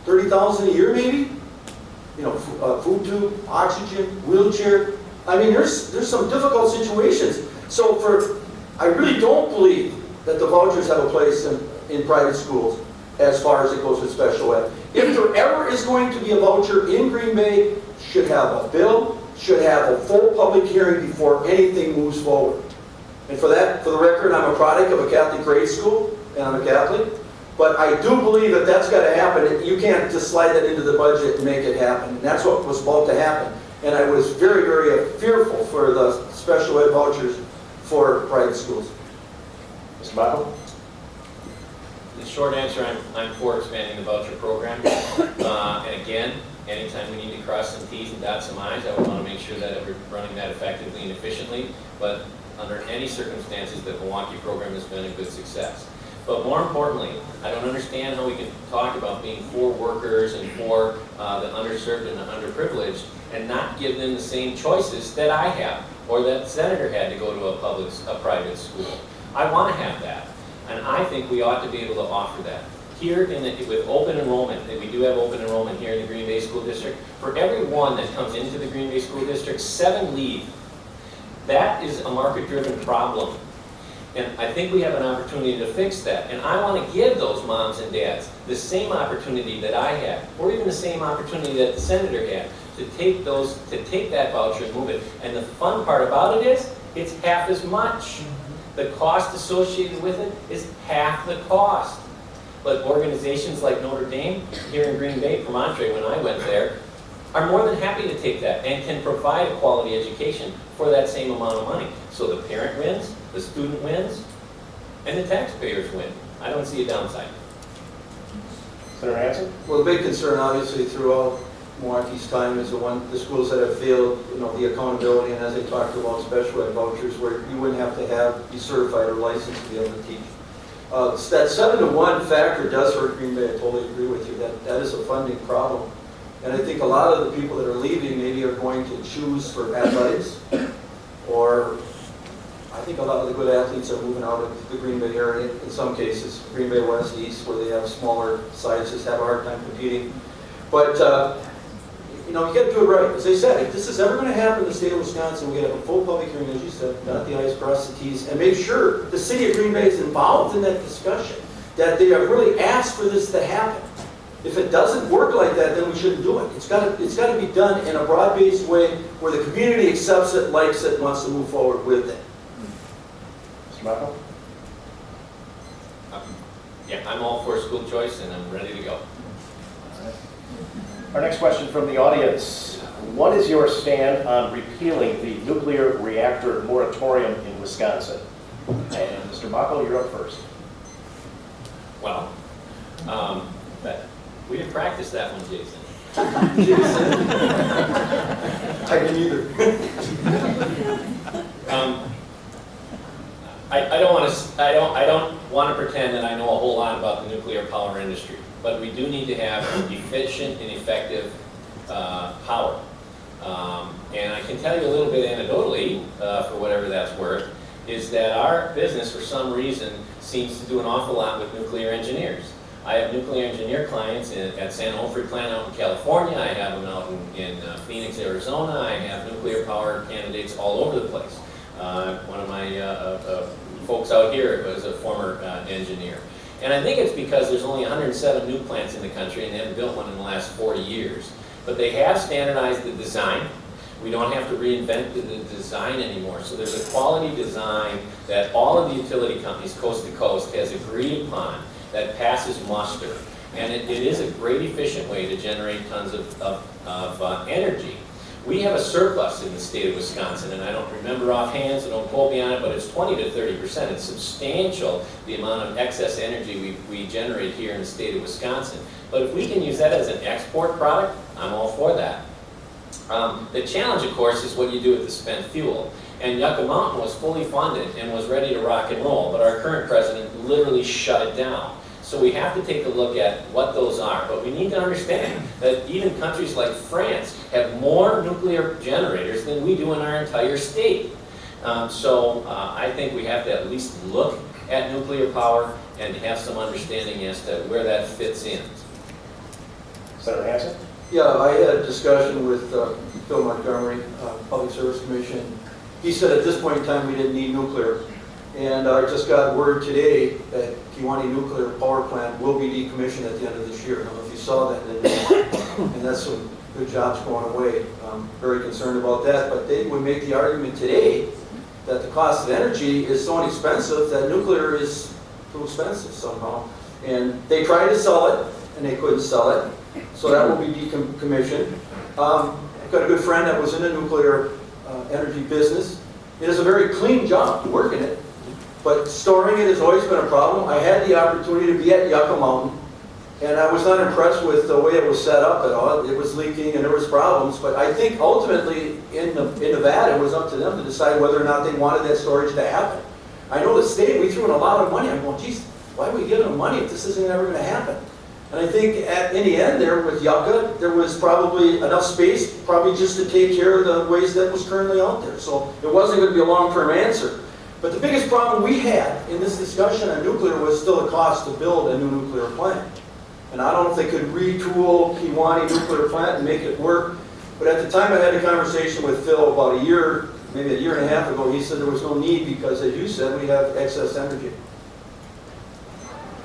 $30,000 a year maybe. You know, food tube, oxygen, wheelchair. I mean, there's some difficult situations. So I really don't believe that the vouchers have a place in private schools as far as it goes with special ed. If there ever is going to be a voucher in Green Bay, should have a bill, should have a full public hearing before anything moves forward. And for the record, I'm a product of a Catholic grade school, and I'm a Catholic. But I do believe that that's got to happen. You can't just slide that into the budget and make it happen. And that's what was about to happen. And I was very, very fearful for the special ed vouchers for private schools. Mr. Macco? The short answer, I'm for expanding the voucher program. And again, anytime we need to cross some T's and dot some I's, I would want to make sure that we're running that effectively and efficiently. But under any circumstances, the Milwaukee program has been a good success. But more importantly, I don't understand how we can talk about being for workers and for the underserved and the underprivileged and not give them the same choices that I have or that Senator had to go to a private school. I want to have that, and I think we ought to be able to offer that. Here with open enrollment, and we do have open enrollment here in the Green Bay School District, for every one that comes into the Green Bay School District, 7 leave. That is a market-driven problem. And I think we have an opportunity to fix that. And I want to give those moms and dads the same opportunity that I had, or even the same opportunity that the Senator had, to take that voucher and move it. And the fun part about it is, it's half as much. The cost associated with it is half the cost. But organizations like Notre Dame, here in Green Bay, Promontory, when I went there, are more than happy to take that and can provide a quality education for that same amount of money. So the parent wins, the student wins, and the taxpayers win. I don't see a downside. Senator Hansen? Well, the big concern, obviously, throughout Milwaukee's time is the schools that have failed, the accountability, and as they talked about special ed vouchers, where you wouldn't have to be certified or licensed to be able to teach. That 7-to-1 factor does hurt Green Bay. I totally agree with you. That is a funding problem. And I think a lot of the people that are leaving maybe are going to choose for athletics, or I think a lot of the good athletes are moving out of the Green Bay area. In some cases, Green Bay West, East, where they have smaller sizes, have a hard time competing. But you got to do it right. As I said, if this is ever going to happen in the state of Wisconsin, we got to have a full public hearing, as you said, dot the I's, cross the T's, and make sure the city of Green Bay is involved in that discussion, that they have really asked for this to happen. If it doesn't work like that, then we shouldn't do it. It's got to be done in a broad-based way where the community accepts it, likes it, and wants to move forward with it. Mr. Macco? Yeah, I'm all for school choice, and I'm ready to go. Our next question from the audience. What is your stand on repealing the nuclear reactor moratorium in Wisconsin? And Mr. Macco, you're up first. Well, we didn't practice that one, Jason. I didn't either. I don't want to pretend that I know a whole lot about the nuclear power industry, but we do need to have efficient and effective power. And I can tell you a little bit anecdotally, for whatever that's worth, is that our business, for some reason, seems to do an awful lot with nuclear engineers. I have nuclear engineer clients at San Onofre plant out in California. I have them out in Phoenix, Arizona. I have nuclear power candidates all over the place. One of my folks out here was a former engineer. And I think it's because there's only 107 nuke plants in the country, and they haven't built one in the last 40 years. But they have standardized the design. We don't have to reinvent the design anymore. So there's a quality design that all of the utility companies coast to coast has agreed upon that passes muster. And it is a great efficient way to generate tons of energy. We have a surplus in the state of Wisconsin, and I don't remember offhand, so don't quote me on it, but it's 20 to 30%. It's substantial, the amount of excess energy we generate here in the state of Wisconsin. But if we can use that as an export product, I'm all for that. The challenge, of course, is what you do with the spent fuel. And Yucca Mountain was fully funded and was ready to rock and roll, but our current president literally shut it down. So we have to take a look at what those are. But we need to understand that even countries like France have more nuclear generators than we do in our entire state. I think we have to at least look at nuclear power and have some understanding as to where that fits in. Senator Hansen? Yeah, I had a discussion with Phil Montgomery, Public Service Commission. He said at this point in time we didn't need nuclear. And I just got word today that Kewanee Nuclear Power Plant will be decommissioned at the end of this year. I don't know if you saw that, and that's some good jobs going away. I'm very concerned about that, but they would make the argument today that the cost of energy is so inexpensive that nuclear is too expensive somehow. And they tried to sell it, and they couldn't sell it, so that will be decommissioned. I've got a good friend that was in the nuclear energy business. It is a very clean job to work in it. But storing it has always been a problem. I had the opportunity to be at Yucca Mountain, and I was not impressed with the way it was set up at all. It was leaking and there was problems, but I think ultimately in Nevada it was up to them to decide whether or not they wanted that storage to happen. I know the state, we threw in a lot of money. I'm going, geez, why are we giving them money if this isn't ever going to happen? And I think in the end there with Yucca, there was probably enough space probably just to take care of the waste that was currently out there. So it wasn't going to be a long-term answer. But the biggest problem we had in this discussion on nuclear was still the cost to build a new nuclear plant. And I don't know if they could retool Kewanee nuclear plant and make it work. But at the time I had a conversation with Phil about a year, maybe a year and a half ago, he said there was no need because, as you said, we have excess energy.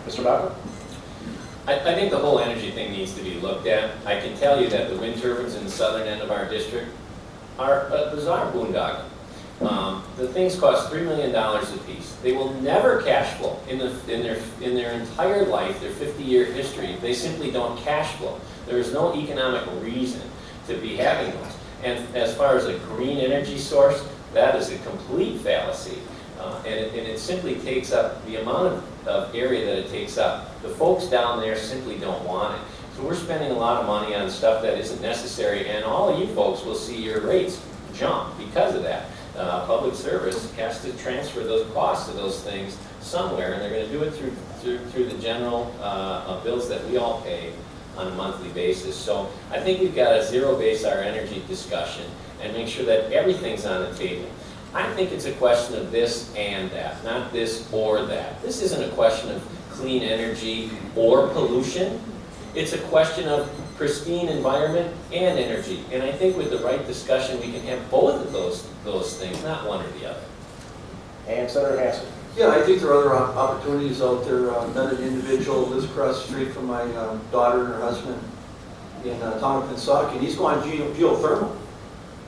Mr. Macco? I think the whole energy thing needs to be looked at. I can tell you that the wind turbines in the southern end of our district are a bizarre boondoggle. The things cost $3 million a piece. They will never cash flow in their entire life, their 50-year history. They simply don't cash flow. There is no economic reason to be having those. And as far as a green energy source, that is a complete fallacy. And it simply takes up the amount of area that it takes up. The folks down there simply don't want it. So we're spending a lot of money on stuff that isn't necessary, and all of you folks will see your rates jump because of that. Public service has to transfer those costs of those things somewhere, and they're going to do it through the general bills that we all pay on a monthly basis. So I think we've got to zero-base our energy discussion and make sure that everything's on the table. I think it's a question of this and that, not this or that. This isn't a question of clean energy or pollution. It's a question of pristine environment and energy. And I think with the right discussion, we can have both of those things, not one or the other. And Senator Hansen? Yeah, I think there are other opportunities out there. Met an individual lives across the street from my daughter and her husband in the town of Pensacola, and he's going geothermal.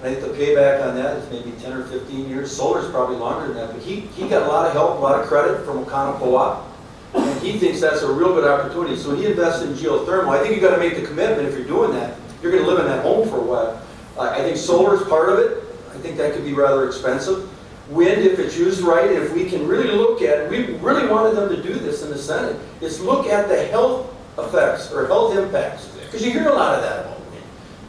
I think the payback on that is maybe 10 or 15 years. Solar is probably longer than that, but he got a lot of help, a lot of credit from O'Connell Co-op, and he thinks that's a real good opportunity. So he invested in geothermal. I think you've got to make the commitment. If you're doing that, you're going to live in that home for a while. I think solar is part of it. I think that could be rather expensive. Wind, if it's used right, and if we can really look at it, we really wanted them to do this in the Senate, is look at the health effects or health impacts, because you hear a lot of that about wind.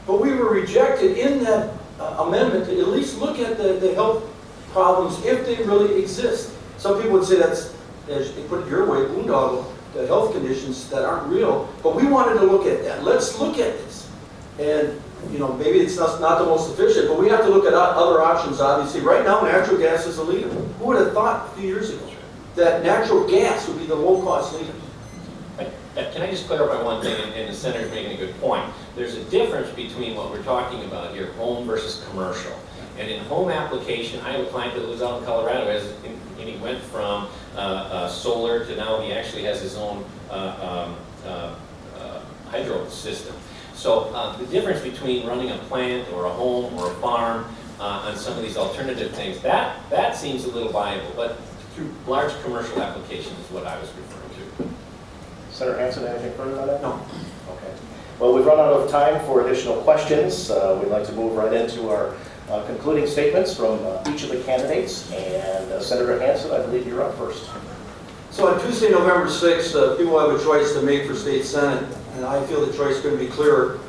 But we were rejected in that amendment to at least look at the health problems if they really exist. Some people would say that's, as they put it your way, boondoggle, the health conditions that aren't real. But we wanted to look at that. Let's look at this. And You know, maybe it's not the most efficient, but we have to look at other options, obviously. Right now, natural gas is the leader. Who would have thought a few years ago that natural gas would be the low-cost leader? Can I just clarify one thing, and the senator's making a good point. There's a difference between what we're talking about here, home versus commercial. And in home application, I have a client that lives out in Colorado, and he went from solar to now he actually has his own hydro system. So the difference between running a plant or a home or a farm on some of these alternative things, that seems a little viable, but through large commercial applications is what I was referring to. Senator Hansen, anything further on that? No. Okay. Well, we've run out of time for additional questions. We'd like to move right into our concluding statements from each of the candidates. And Senator Hansen, I believe you're up first. So on Tuesday, November 6th, people have a choice to make for state senate, and I feel the choice couldn't be clearer.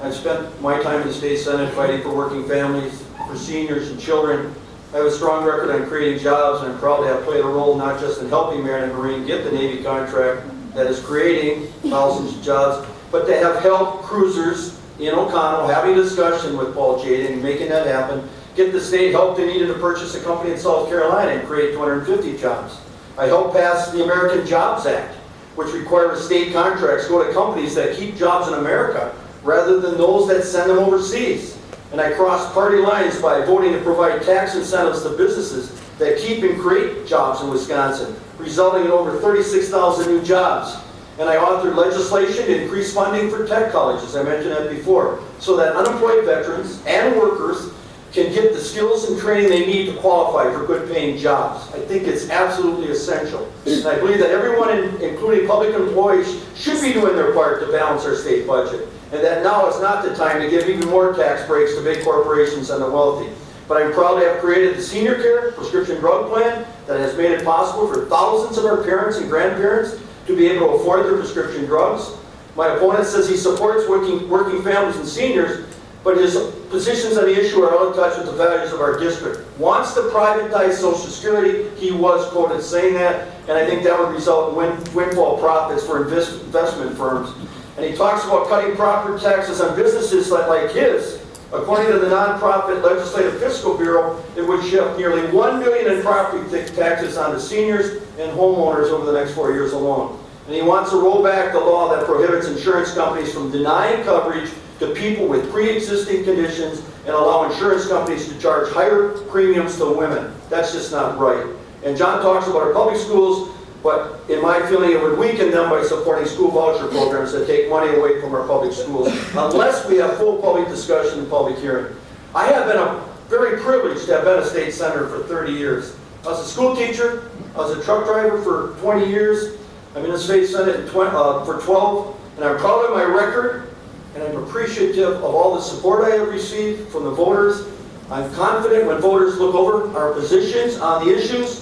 I've spent my time in the state senate fighting for working families, for seniors and children. I have a strong record on creating jobs, and I'm proud to have played a role not just in helping Marion and Marine get the Navy contract that is creating thousands of jobs, but to have helped cruisers in O'Connell, having a discussion with Paul Jaden and making that happen, get the state help they needed to purchase a company in South Carolina and create 250 jobs. I helped pass the American Jobs Act, which requires state contracts go to companies that keep jobs in America rather than those that send them overseas. And I crossed party lines by voting to provide tax incentives to businesses that keep and create jobs in Wisconsin, resulting in over 36,000 new jobs. And I authored legislation to increase funding for tech colleges, I mentioned that before, so that unemployed veterans and workers can get the skills and training they need to qualify for good paying jobs. I think it's absolutely essential. And I believe that everyone, including public employees, should be doing their part to balance our state budget. And that now is not the time to give even more tax breaks to big corporations and the wealthy. But I'm proud to have created the Senior Care Prescription Drug Plan that has made it possible for thousands of our parents and grandparents to be able to afford their prescription drugs. My opponent says he supports working families and seniors, but his positions on the issue are out of touch with the values of our district. Wants to privatize Social Security, he was quoted saying that, and I think that would result in windfall profits for investment firms. And he talks about cutting property taxes on businesses like his. According to the nonprofit Legislative Fiscal Bureau, it would shift nearly $1 million in property taxes onto seniors and homeowners over the next 4 years alone. And he wants to roll back the law that prohibits insurance companies from denying coverage to people with pre-existing conditions and allow insurance companies to charge higher premiums to women. That's just not right. And John talks about our public schools, but in my feeling it would weaken them by supporting school voucher programs that take money away from our public schools, unless we have full public discussion and public hearing. I have been very privileged to have been a state senator for 30 years. I was a school teacher, I was a truck driver for 20 years, I'm in the state senate for 12, and I'm proud of my record, and I'm appreciative of all the support I have received from the voters. I'm confident when voters look over our positions on the issues,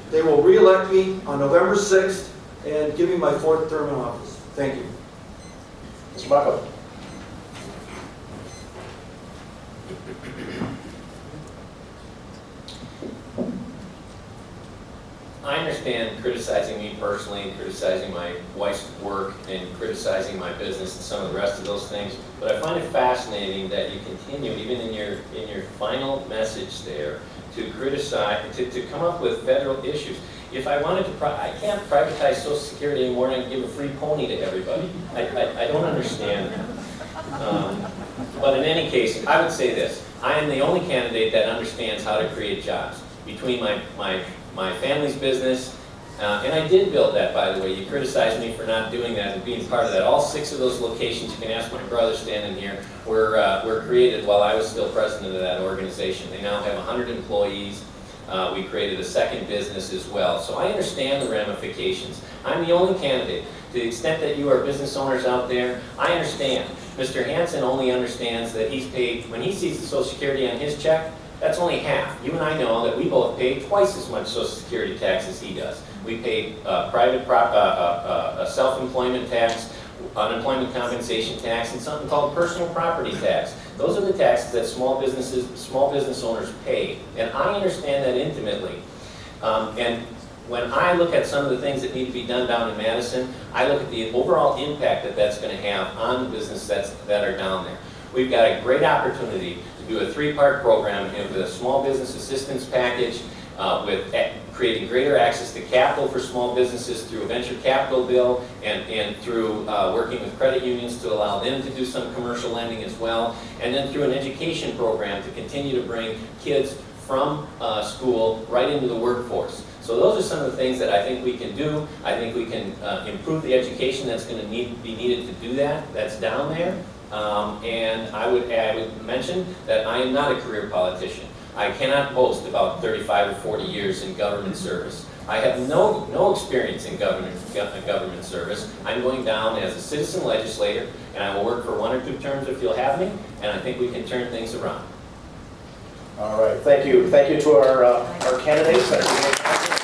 they will re-elect me on November 6th and give me my 4th term in office. Thank you. Mr. Macco. I understand criticizing me personally, criticizing my wife's work, and criticizing my business and some of the rest of those things, but I find it fascinating that you continue, even in your final message there, to criticize, to come up with federal issues. If I wanted to, I can't privatize Social Security anymore and give a free pony to everybody. I don't understand that. But in any case, I would say this. I am the only candidate that understands how to create jobs. Between my family's business, and I did build that, by the way. You criticized me for not doing that and being part of that. All 6 of those locations, you can ask my brother standing here, were created while I was still president of that organization. They now have 100 employees. We created a second business as well. So I understand the ramifications. I'm the only candidate. To the extent that you are business owners out there, I understand. Mr. Hansen only understands that he's paid, when he sees the Social Security on his check, that's only half. You and I know that we both pay twice as much Social Security tax as he does. We pay self-employment tax, unemployment compensation tax, and something called personal property tax. Those are the taxes that small business owners pay, and I understand that intimately. And when I look at some of the things that need to be done down in Madison, I look at the overall impact that that's going to have on the business that are down there. We've got a great opportunity to do a three-part program with a small business assistance package, with creating greater access to capital for small businesses through a venture capital bill and through working with credit unions to allow them to do some commercial lending as well, and then through an education program to continue to bring kids from school right into the workforce. So those are some of the things that I think we can do. I think we can improve the education that's going to be needed to do that. That's down there. And I would mention that I am not a career politician. I cannot boast about 35 or 40 years in government service. I have no experience in government service. I'm going down as a citizen legislator, and I will work for 1 or 2 terms if you'll have me, and I think we can turn things around. All right, thank you. Thank you to our candidates.